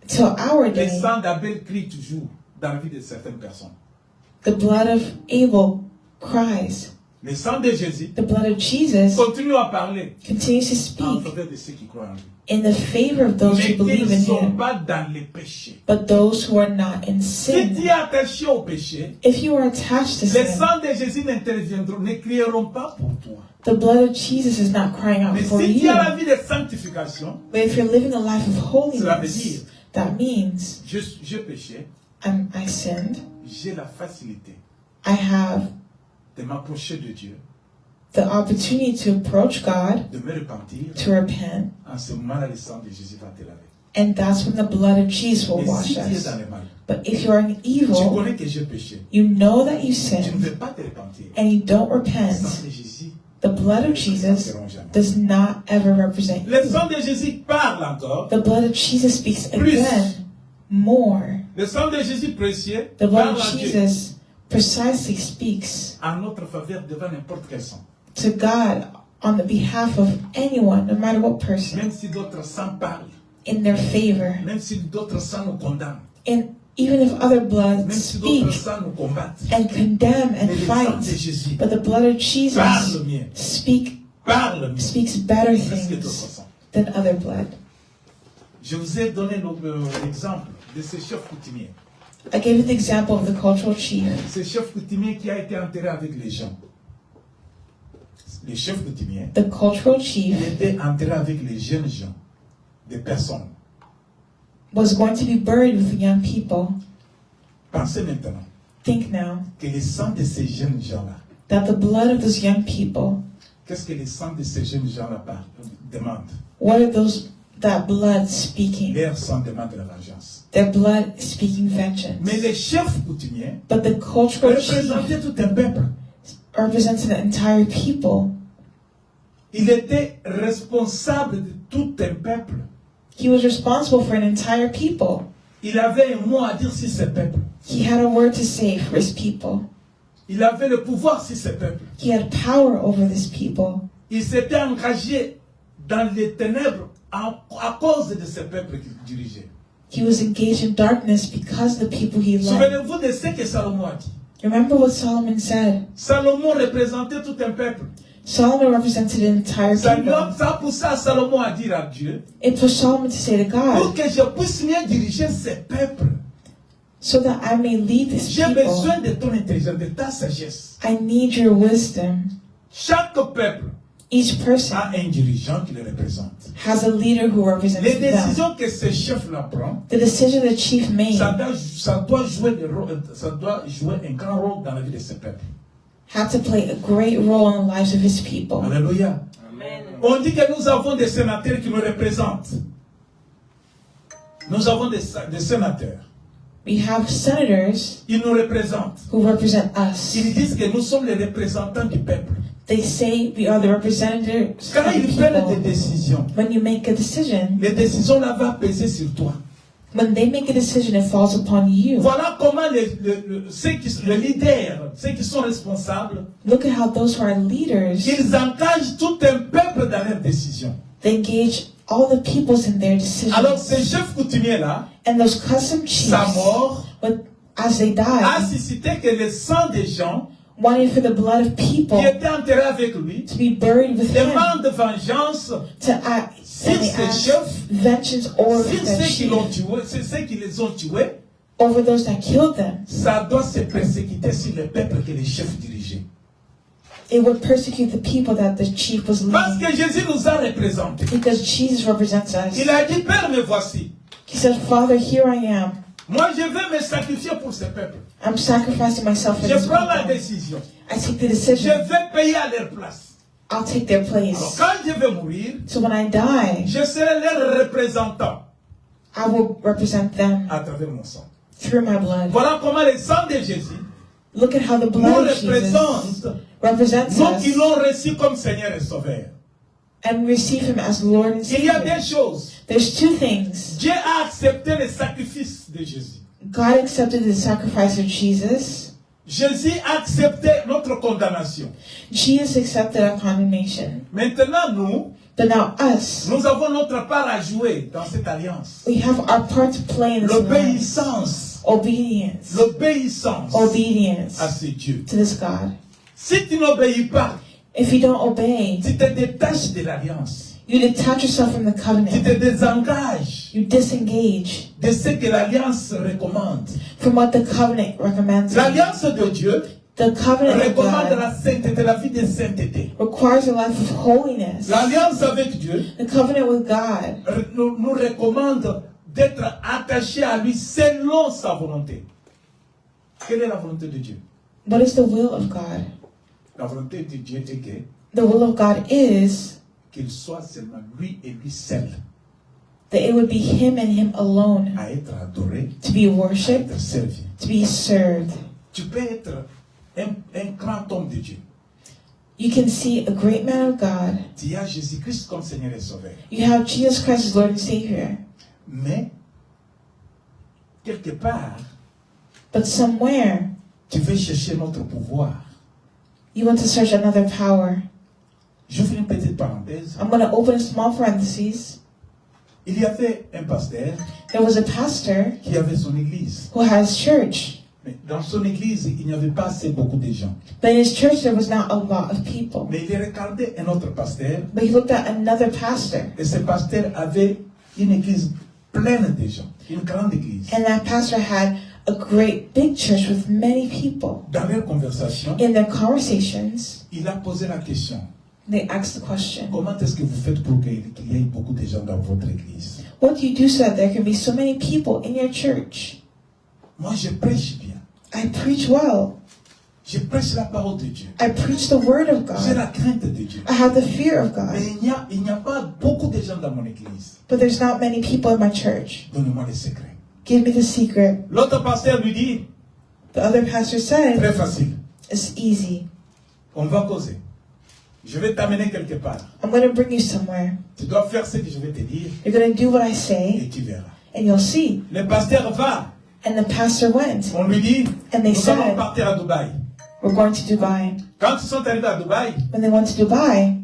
Till our le day, sang d'Abel crie toujours dans la vie de certaines personnes. the blood of Abel cries. Le sang de Jésus The blood of Jesus continue à parler continues to en speak faveur de ceux qui croient en lui. in the favor of those Mais who believe qui in ne sont Him, pas dans les péchés. but those who are not in Si tu es sin. attaché au péché, If you are attached to les sin, sangs de Jésus ne crieront pas pour toi. the blood of Jesus is not crying out Mais for si tu you. as la vie de sanctification, But if you're living a life of cela veut holiness, dire, that means je péchais, I sinned. j'ai la facilité I have de m'approcher de Dieu, the opportunity to approach God, de me repentir. to repent, En ce moment-là, le sang de Jésus va te laver. and that's when the blood of Jesus will Mais wash si tu es us. dans le mal, But if you are in tu evil, connais que j'ai péché, you know that you tu ne sinned, veux pas te repentir. and you don't Le repent, sang de Jésus the blood of ne Jesus représenteront jamais. does not ever represent Le you. sang de Jésus parle encore. The blood of Jesus speaks Plus. again more. Le sang de Jésus précieux The blood parle of à Dieu Jesus precisely speaks en notre faveur devant n'importe quel sang. to God on the behalf of anyone, no matter what person, Même si d'autres sangs parlent, in their favor. même si d'autres sangs nous condamnent, And even if other bloods même si d'autres speak sangs nous combattent, and condemn and mais le sang de fight, Jésus but the blood of Jesus parle mieux, parle mieux speaks better presque d'autres things sangs. than other blood. Je vous ai donné l'exemple de ce chef coutumier. I gave you the example of the cultural chief, Ce chef coutumier qui a été enterré avec les gens. Le chef coutumier, the cultural il chief était enterré avec les jeunes gens, des personnes. was going to be buried with young people. Pensez maintenant Think now que le sang de ces jeunes gens-là, that the blood of those young people, qu'est-ce que le sang de ces jeunes gens-là demande? what are that blood speaking? Leur sang demande la vengeance. Their blood speaking vengeance. Mais le chef coutumier But the cultural chief représentait tout un peuple. represents an entire people. Il était responsable de tout un peuple. He was responsible for an entire people. Il avait un mot à dire sur ce peuple. He had a word to say for his people. Il avait le pouvoir sur ce peuple. He had power over this people. Il s'était engagé dans les ténèbres à cause de ce peuple qu'il dirigeait. He was engaged in darkness because of the people he led. Souvenez-vous de ce que Salomon a dit. Remember what Solomon said. Salomon représentait tout un peuple. Solomon represented an entire Ça people. a poussé à Salomon à dire à Dieu, It pushed Solomon to say to pour God, que je puisse mieux diriger ce peuple, so that I may lead this j'ai people, besoin de ton intelligence, de ta sagesse. I need your wisdom. Chaque peuple Each person a un dirigeant qui le représente. has a leader who represents Les them. décisions que ce chef-là prend, The decision the chief made ça doit jouer un grand rôle dans la vie de ce peuple. had to play a great role in the lives of his people. Alléluia. Amen. On dit que nous avons des sénateurs qui nous représentent. Nous avons des sénateurs. We have senators Ils nous représentent. who represent us. Ils disent que nous sommes les représentants du peuple. They say we are the representatives Quand of the ils prennent des people. décisions, When you make a decision, les décisions là vont peser sur toi. when they make a decision, it falls upon you. Voilà comment les leaders, ceux qui sont responsables, Look at how those who are leaders, ils engagent tout un peuple dans leurs décisions. they engage all the peoples in their Alors decisions. ces chefs coutumiers là, And those custom chiefs, sa mort as they a died, suscité que le sang des gens wanted for the blood of people qui étaient enterrés avec lui to be buried with him, demandent vengeance to act, sur and they ces ask chefs, vengeance over sur the ceux qui l'ont chief, tué, sur ceux qui les ont tués. over those that killed them. Ça doit se persécuter sur le peuple que les chefs dirigeaient. It would persecute the people that the chief was Parce leading. que Jésus nous a représentés. Because Jesus represents us. Il a dit, Père, me voici. He said, Father, here I am. Moi, je vais me sacrifier pour ce peuple. I'm sacrificing myself for Je this prends la people. décision. I take the Je decision. vais payer à leur place. I'll take their Alors, place. quand je vais mourir, So when I die, je serai leur représentant I will represent them à travers mon sang. through my blood. Voilà comment le sang de Jésus Look at how the nous blood of Jesus représente, represents nous qui us l'ont reçu comme Seigneur et Sauveur. and receive Him as Lord and Il y a Savior. des choses. There's two things. Dieu a accepté le sacrifice de Jésus. God accepted the sacrifice of Jesus. Jésus a accepté notre condamnation. Jesus accepted our condemnation. Maintenant, But now us, nous avons notre part à jouer dans cette alliance. we have our part to play in this alliance. L'obéissance. Obedience. L'obéissance Obedience à ce Dieu. to this God. Si tu n'obéis pas, If you don't obey, tu te détaches de l'alliance. you detach yourself from the Tu covenant. te désengages You disengage de ce que l'alliance recommande. from what the covenant recommends. L'alliance de Dieu The covenant of recommande God la sainteté, la vie de sainteté. requires a life of holiness. L'alliance avec Dieu The covenant with God nous recommande d'être attachés à lui selon sa volonté. Quelle est la volonté de Dieu? What is the will of God? La volonté de Dieu est que The will of God is qu'il soit seulement lui et lui seul that it would be Him and Him alone à être adoré, to be à worshipped, être servi. to be served. Tu peux être un grand homme de Dieu. You can see a great man of God. Tu as Jésus-Christ comme Seigneur et Sauveur. You have Jesus Christ as Lord and Savior. Mais, quelque part, But somewhere, tu veux chercher notre pouvoir. you want to search another power. J'ouvre une petite parenthèse. I'm going to open a small parenthesis. Il y avait un pasteur There was a pastor qui avait son église. who has church. Mais dans son église, il n'y avait pas assez beaucoup de gens. But in his church, there was not a lot of people. Mais il regardait un autre pasteur. But he looked at another pastor. Et ce pasteur avait une église pleine de gens. Une grande église. And that pastor had a great big church with many people. Dans leur conversation, In their conversations, il a posé la question. they asked the question, Comment est-ce que vous faites pour qu'il y ait beaucoup de gens dans votre église? what do you do so that there can be so many people in your church? Moi, je prêche bien. I preach well. Je prêche la parole de Dieu. I preach the word of J'ai God. la crainte de Dieu. I have the fear of God. Mais il n'y a pas beaucoup de gens dans mon église. But there's not many people in my church. Donnez-moi les secrets. Give me the secret. L'autre pasteur lui dit, The other pastor said, très facile. it's easy. On va causer. Je vais t'amener quelque part. I'm going to bring you somewhere. Tu dois faire ce que je vais te dire You're going to do what I say, et tu verras. and you'll see. Le pasteur va. And the pastor went. On lui dit, And they nous allons said, partir à Dubaï. we're going to Dubai. Quand ils sont arrivés à Dubaï, When they went to Dubai,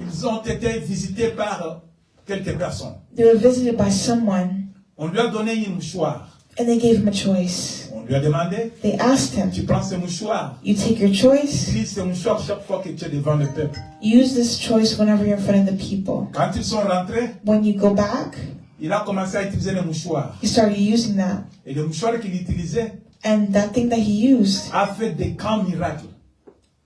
Ils ont été visités par quelques personnes. They were visited by someone, On lui a donné une mouchoir. and they gave him a choice. On lui a demandé, They asked him, tu prends ce mouchoir, you take your choice, utilise ce mouchoir chaque fois que tu es devant le peuple. use this choice whenever you're in front of the people. Quand ils sont rentrés, When you go back, il a commencé à utiliser le mouchoir. he started using that. Et le mouchoir qu'il utilisait And that thing that he used a fait des grands miracles.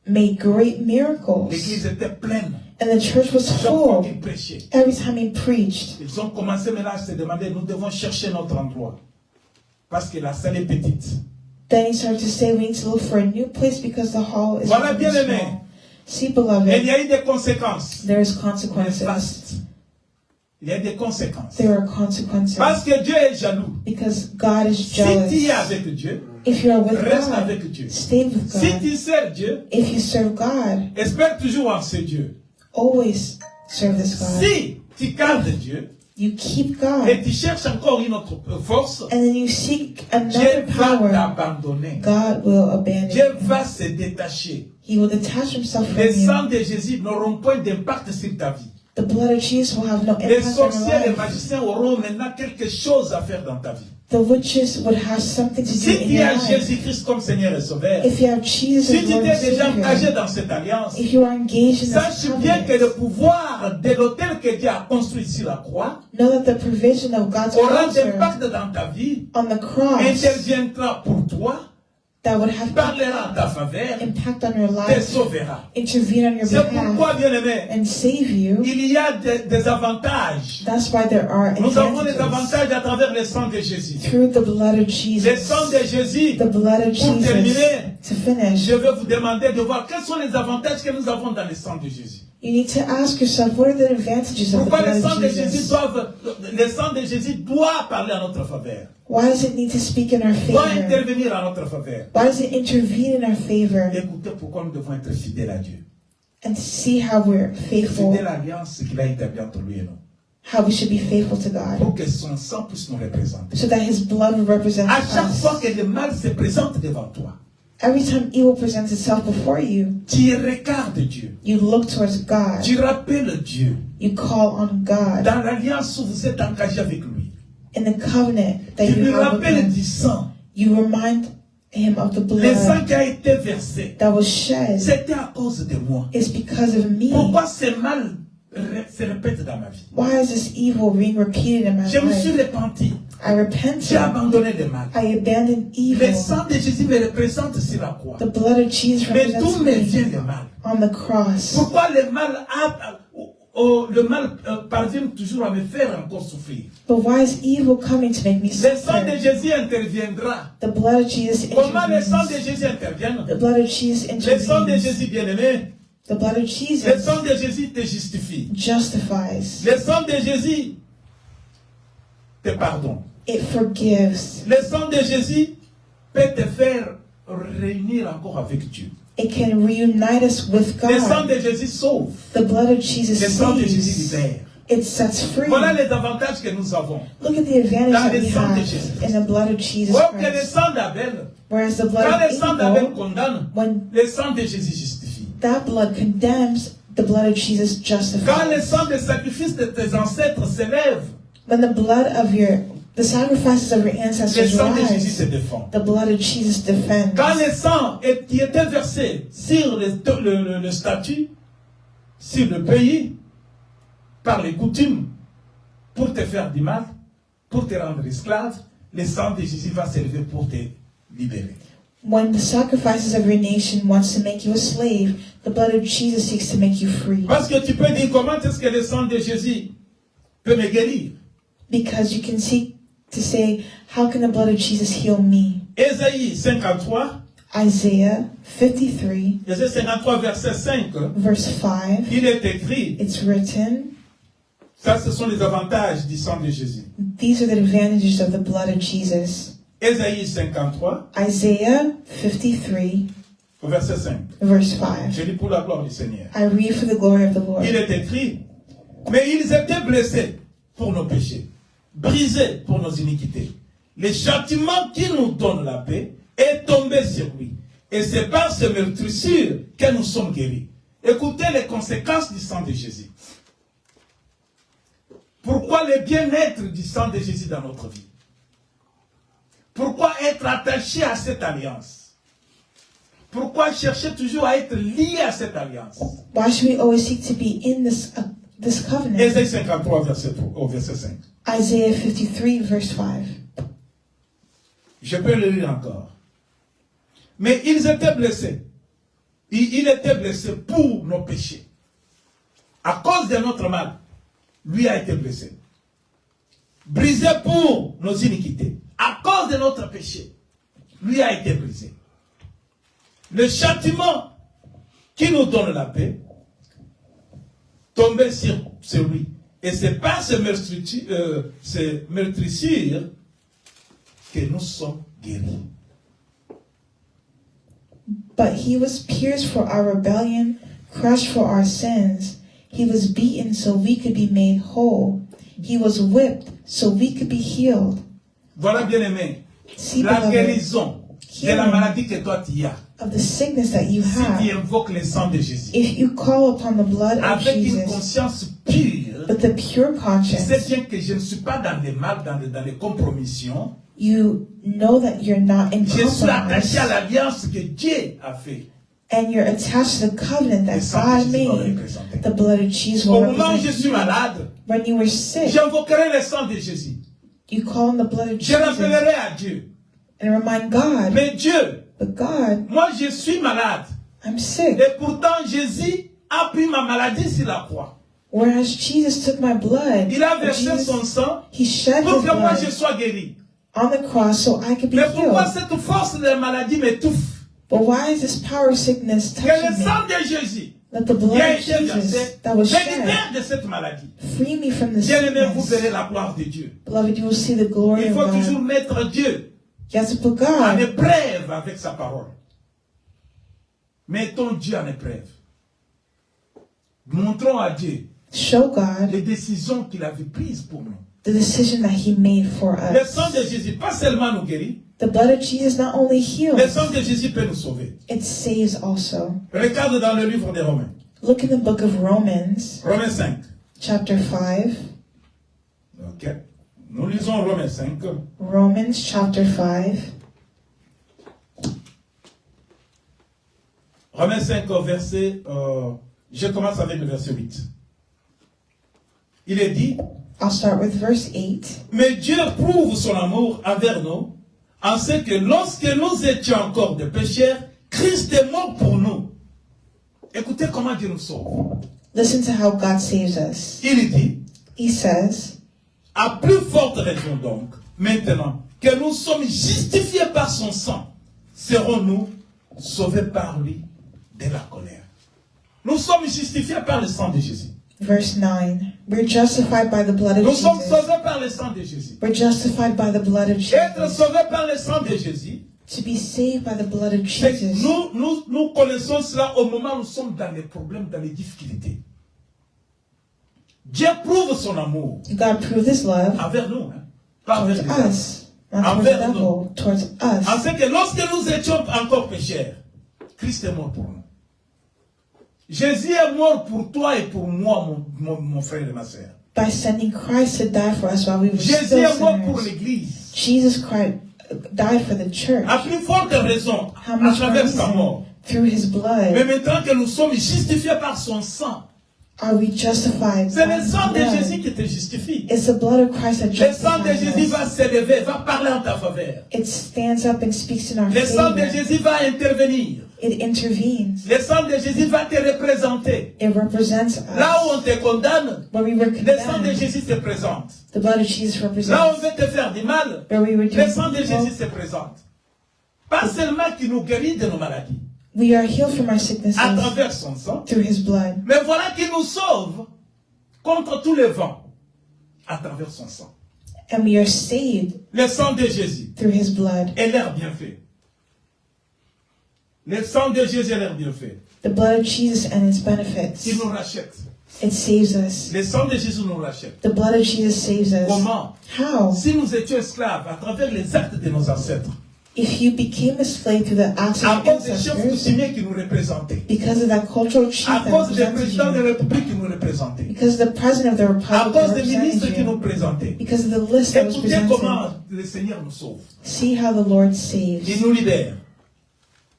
made great miracles. L'église était pleine. And the church was Chaque fois full qu'il prêchait. every time he preached. Ils ont commencé maintenant à se demander, nous devons chercher notre endroit. Parce que la salle est petite. Then he started to say, we need to look for a new place because the hall is Voilà, really bien-aimé. small. See, Et il beloved, y a eu des conséquences. there is Néfastes. consequences. Il y a des conséquences. There are consequences. Parce que Dieu est jaloux. Because God is Si tu es jealous. avec Dieu, If you are with reste God, avec Dieu. stay with Si God. tu sers Dieu, If you serve God, espère toujours en ce Dieu. always serve this God. Si tu gardes Dieu You keep et God, tu cherches encore une autre force, and then you seek Dieu another va power, t'abandonner. God will abandon Dieu you. va se détacher. He will detach himself from Les sangs you. de Jésus n'auront point d'impact sur ta vie. The blood of Jesus will have no Les impact on sorciers, les your life. magiciens auront maintenant quelque chose à faire dans ta vie. The witches would have something to do Si in tu your as life. Jésus-Christ comme Seigneur et Sauveur, If you have Jesus si as tu Lord t'es and déjà engagé Savior, dans cette alliance, if you are engaged in this sache bien que le covenant, pouvoir de l'autel que Dieu a construit sur la croix know that the provision of God's aura altar d'impact dans ta vie, on the cross interviendra pour toi, that would have parlera en ta faveur, impact on your te life, sauvera. intervene on your C'est pourquoi, behalf, bien-aimé, and save you. il y a des avantages. That's why there are Nous avons des advantages avantages à travers le sang de Jésus. through the blood of Le Jesus. sang de Jésus, The blood of pour Jesus. terminer, To finish, je vais vous demander de voir quels sont les avantages que nous avons dans le sang de Jésus. you need to ask yourself, what are the advantages of the Pourquoi le blood sang of de Jésus Jesus? le sang de Jésus doit parler en notre faveur, Why does it need to speak in our doit favor? intervenir en notre faveur. Why does it intervene in our favor? Écoutez pourquoi nous devons être fidèles à Dieu. And to see how we're faithful, Fidèles à l'alliance qu'il a établie entre lui et nous. how we should be faithful to God, Pour que son sang puisse nous représenter. so that His blood will represent À chaque fois us. que le mal se présente devant toi, Every time evil presents itself before you, tu regardes Dieu. you look towards God. Tu rappelles Dieu. You call on God Dans l'alliance où vous êtes engagé avec lui. in the covenant that Tu you lui have with rappelles Him. du sang. You remind Him of the Le sang blood qui a été versé, that was shed. c'était à cause de moi. It's because of me. Pourquoi ce mal se répète dans ma vie? Why is this evil being repeated in my Je me suis life? repenti. I repented. J'ai abandonné le mal. I abandoned Le evil. sang de Jésus me représente sur la croix. The blood of Jesus Mais d'où represents me vient me le mal? on the cross. Pourquoi le mal parvient toujours à me faire encore souffrir? But why is evil coming to make me Le sang de suffer? Jésus interviendra. The blood of Jesus Comment le sang de intervenes. Jésus intervient? The blood of Jesus Le sang de intervenes. Jésus bien-aimé, The blood of le Jesus sang de Jésus te justifie. justifies. Le sang de Jésus te pardonne. It forgives. Le sang de Jésus peut te faire réunir encore avec Dieu. It can reunite us with Le sang God. de Jésus sauve. The blood of Jesus Le sang de Jésus saves. libère. It sets free. Voilà les avantages que nous avons. Look at the advantage Dans that le we sang de have Jésus. in the blood of Jesus Alors que le Christ. sang d'Abel, Whereas the quand blood le sang of d'Abel evil, condamne, when le sang de Jésus justifie. that blood condemns, the blood of Jesus Quand le justifies. sang de sacrifice de tes ancêtres s'élève, When the blood of the sacrifices of your le ancestors sang de Jésus se rise, défend. the blood of Jesus defends. Quand le sang qui était versé sur le statut, sur le pays, par les coutumes, pour te faire du mal, pour te rendre esclave, le sang de Jésus va s'élever pour te libérer. When the sacrifices of your nation wants to make you a slave, the blood of Jesus seeks to make you free. Parce que tu peux dire comment est-ce que le sang de Jésus peut me guérir. Because you can seek to say, how can the blood of Jesus heal me? Ésaïe 53, Isaiah 53, Ésaïe 53 verset 5, verse 5, il est écrit, it's written, ça ce sont les avantages du sang de Jésus. these are the advantages of the blood of Jesus. Ésaïe 53, Isaiah 53, au verset 5. verse 5. Je lis pour la gloire du Seigneur. I read for the glory of the Lord. Il est écrit, mais ils étaient blessés pour nos péchés, brisés pour nos iniquités. Le châtiment qui nous donne la paix est tombé sur lui. Et c'est par ce meurtrissure que nous sommes guéris. Écoutez les conséquences du sang de Jésus. Pourquoi le bien-être du sang de Jésus dans notre vie? Pourquoi être attaché à cette alliance? Pourquoi chercher toujours à être lié à cette alliance? Why should we always seek to be in this covenant? Ésaïe 53, verset 5. Isaiah 53, verse 5. Je peux le lire encore. Mais ils étaient blessés. Il était blessé pour nos péchés. À cause de notre mal, lui a été blessé. Brisé pour nos iniquités. À cause de notre péché, lui a été brisé. Le châtiment qui nous donne la paix tombait sur lui. Et c'est par ce meurtrissure que nous sommes guéris. But he was pierced for our rebellion, crushed for our sins. He was beaten so we could be made whole. He was whipped so we could be healed. Voilà, bien-aimé, See, la beloved, guérison de la maladie que toi tu as. of the sickness that you Si tu have, invoques le sang de Jésus, if you call upon the blood of avec une Jesus conscience pure, with a pure tu sais conscience, bien que je ne suis pas dans les mal, dans les compromissions. you know that you're not in Je suis attaché compromise, à l'alliance que Dieu a faite. and you're attached to the covenant Le that sang de God Jésus va made. représenter. The blood of Jesus Au will moment où je represent suis you. malade, When you were sick, j'invoquerai le sang de Jésus. you call on the blood of Je Jesus rappellerai à Dieu. and remind God, Mais Dieu, but God, moi je suis malade. I'm sick. Et pourtant Jésus a pris ma maladie sur la croix. Whereas Jesus took my blood, Il a but versé Jesus, son sang he shed pour his que moi je blood sois guéri. on the cross so I could be Mais pourquoi healed. cette force de la maladie m'étouffe? But why is this power of sickness Que le touching me? sang de Jésus Let the qui blood a of été Jesus versé that was me shed libère de cette maladie. free me from the Bien-aimé, vous sickness. verrez la gloire de Dieu. Beloved, you will see the glory Il of faut toujours God. mettre Dieu You have to put en God épreuve avec sa parole. Mettons Dieu en épreuve. Montrons à Dieu show God les décisions qu'il avait prises pour nous. the decision that he made for Le us. sang de Jésus, pas seulement nous guérit, The blood of Jesus not only le heals, sang de Jésus peut nous sauver. it saves also. Regarde dans le livre des Romains. Look in the book of Romans, Romains 5. chapter 5. Ok. Nous lisons Romains 5. Romans chapter 5. Romains 5, verset... je commence avec le verset 8. Il est dit... I'll start with verse 8. Mais Dieu prouve son amour envers nous, en ce que lorsque nous étions encore des pécheurs, Christ est mort pour nous. Écoutez comment Dieu nous sauve. Listen to how God saves us. Il dit, He says, à plus forte raison donc, maintenant, que nous sommes justifiés par son sang, serons-nous sauvés par lui de la colère. Nous sommes justifiés par le sang de Jésus. verse 9, we're justified by the blood of Nous sommes Jesus. sauvés par le sang de Jésus. We're justified by the blood of Être Jesus. sauvés par le sang de Jésus, To be saved by the blood of c'est que Jesus. nous connaissons cela au moment où nous sommes dans les problèmes, dans les difficultés. Dieu prouve son amour God proved his love envers nous, hein, pas towards envers les hommes. us, not towards the Envers nous. devil, towards En us. ce que lorsque nous étions encore pécheurs, Christ est mort pour nous. Jésus est mort pour toi et pour moi, mon frère et ma soeur. By sending Christ to die for us while we were Jésus still est mort pour sinners. l'Église. Jesus Christ died for the church. À plus forte raison, How à much travers sa reason? mort. Through his Mais blood maintenant que nous sommes justifiés par son sang, are we justified c'est by le his sang de Jésus blood. qui te justifie. It's the blood of Christ that Le sang de justifies Jésus us. va s'élever, va parler en ta faveur. It stands up and speaks in our Le sang de favor. Jésus va intervenir. It intervenes. Le sang de Jésus va te représenter. It represents Là où us. on te condamne, Where we were le sang de condemned, Jésus se présente. the blood of Jesus Là où on represents. veut te faire du mal, Where we were le sang de doing Jésus evil, se présente. Pas seulement qui nous guérit de nos maladies, we are healed from our sicknesses à travers son sang, through his blood. mais voilà qui nous sauve contre tous les vents, à travers son sang. And we are saved Le sang de Jésus through his blood. est l'air bien fait. Le sang de Jésus est l'air bien fait. The blood of Jesus and its benefits. Il nous rachète. It saves us. Le sang de Jésus nous rachète. The blood of Jesus saves us. Comment? How? Si nous étions esclaves à travers les actes de nos ancêtres, If you became a slave through the acts À of your cause des chefs ancestors, coutumiers qui nous représentaient. because of that cultural chief À that cause des represented présidents de you, la République qui nous représentaient. because of the president of the À republic cause that des ministres represented qui nous you, présentaient. because of the list that was Écoutez presented. comment le Seigneur nous sauve. See how the Lord Il saves. nous libère.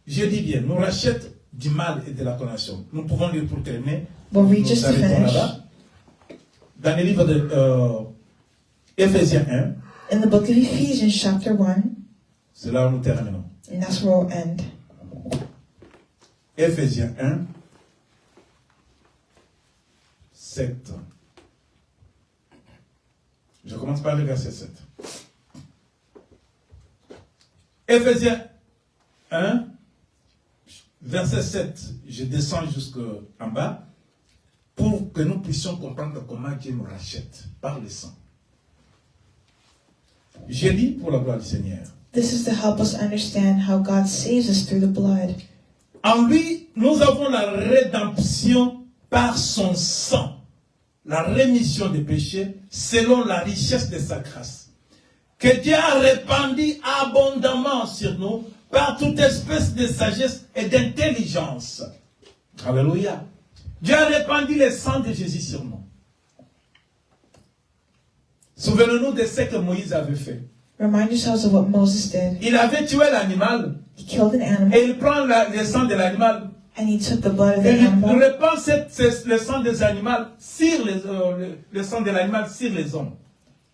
Je dis bien, nous rachète du mal et de la condamnation. Nous pouvons lire pour terminer. We'll read Nous just to arrêtons finish. là-bas. Dans le livre de Éphésiens 1, In the book of Ephesians, chapter 1, c'est là où nous terminons. and that's where we'll end. Éphésiens 1, 7. Je commence par le verset 7. Éphésiens 1, verset 7. Je descends jusqu'en bas pour que nous puissions comprendre comment Dieu nous rachète par le sang. Je lis pour la gloire du Seigneur. This is to help us understand how God saves us through the blood. En lui, nous avons la rédemption par son sang, la rémission des péchés selon la richesse de sa grâce, que Dieu a répandue abondamment sur nous par toute espèce de sagesse et d'intelligence. Alléluia. Dieu a répandu le sang de Jésus sur nous. Souvenons-nous de ce que Moïse avait fait. Remind yourselves of what Moses did. Il avait tué l'animal He killed an animal, et il prend le sang de l'animal. and he took the blood of Et the il animal, répand le sang des animaux sur le sang de l'animal sur les hommes.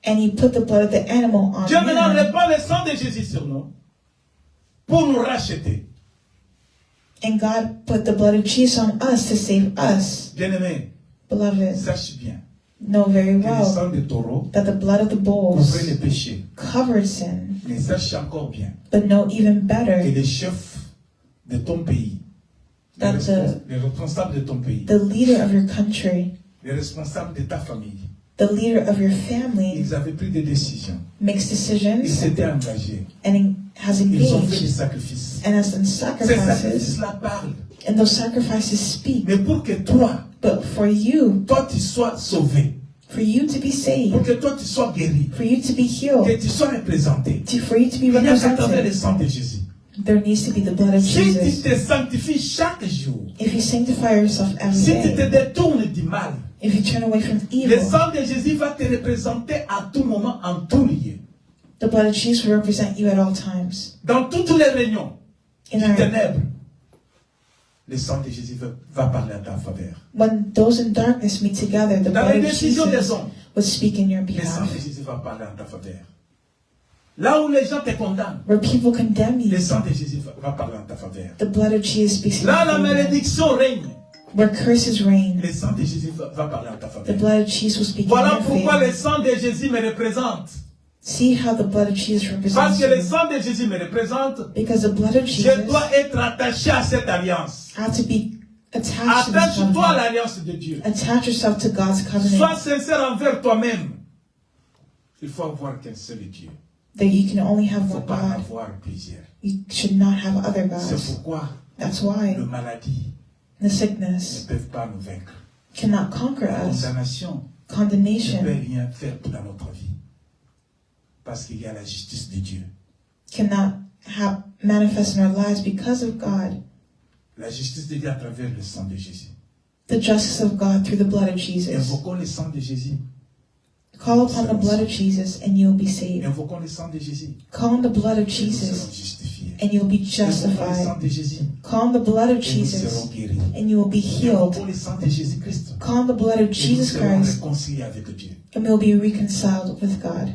and he put the blood of the animal on Dieu maintenant man. répand le sang de Jésus sur nous pour nous racheter. And God put the blood of Jesus on us to save us. Bien-aimé, Beloved, sache bien know very que le well sang des taureaux that the blood of the couvrait bulls les péchés. covered sin. Mais sache encore bien But know even que better les chefs de ton pays, that les responsables de ton pays, the leader of your country, les responsables de ta famille, the leader of your family, ils avaient pris des décisions. makes Ils decisions s'étaient engagés. and has Ils ont fait des engaged sacrifices. and has done Ces sacrifices, sacrifices-là parlent. and those sacrifices speak. Mais pour que toi But for you tu sois sauvé, to be pour saved, que toi tu sois guéri, for you to be que healed, tu sois représenté, for you to be il n'y a qu'à travers le represented, sang de Jésus. there needs to be the blood of Si tu Jesus. te sanctifies chaque jour, If you sanctify yourself si every tu te day, détournes du mal, if you turn away from le evil, sang de Jésus va te représenter à tout moment, en tout lieu. the blood of Jesus will represent you at all times. Dans toutes les réunions In des our, ténèbres, le sang de Jésus va parler à ta faveur. when those in darkness meet together, the Dans blood les of décisions des Jesus hommes, will speak in your le sang behalf. de Jésus va parler à ta faveur. Là où les gens te condamnent, Where people condemn le you, sang de Jésus va parler en ta faveur. the blood of Jesus speaks in Là, la your favor. malédiction règne. Where curses reign, Le sang de Jésus va parler en ta the faveur. blood of Jesus will speak in Voilà your pourquoi favor. le sang de Jésus me représente. See how the blood of Jesus Parce represents que le you. sang de Jésus me représente, Because the blood of je Jesus dois être attaché à cette alliance. have to be attached to this Attache-toi à covenant. l'alliance de Dieu. Attach yourself to God's Sois covenant, sincère envers toi-même. Il faut avoir qu'un seul Dieu. that you can only Il have ne faut one pas en God. avoir plusieurs. You should not have other C'est gods. pourquoi That's why les maladies the ne sickness peuvent pas nous vaincre. cannot conquer La us. condamnation ne peut Condemnation rien faire dans notre vie. Parce qu'il y a la justice de Dieu. cannot have manifest in our lives because of God. La justice de Dieu à travers le sang de Jésus. The justice of God through the blood of Jesus. Invoquons le sang de Jésus. Call upon the blood of Jesus and you'll be saved. Invoquons le sang de Jésus. Call on the blood of Et nous serons Jesus justifiés. and you'll be Invoquons le justified. sang de Jésus. Call on the blood of Et nous serons Jesus guéris. and you will be healed. Invoquons le sang de Jésus-Christ. Call on the blood of Et nous Jesus serons Christ réconciliés avec Dieu. and we'll be reconciled with God.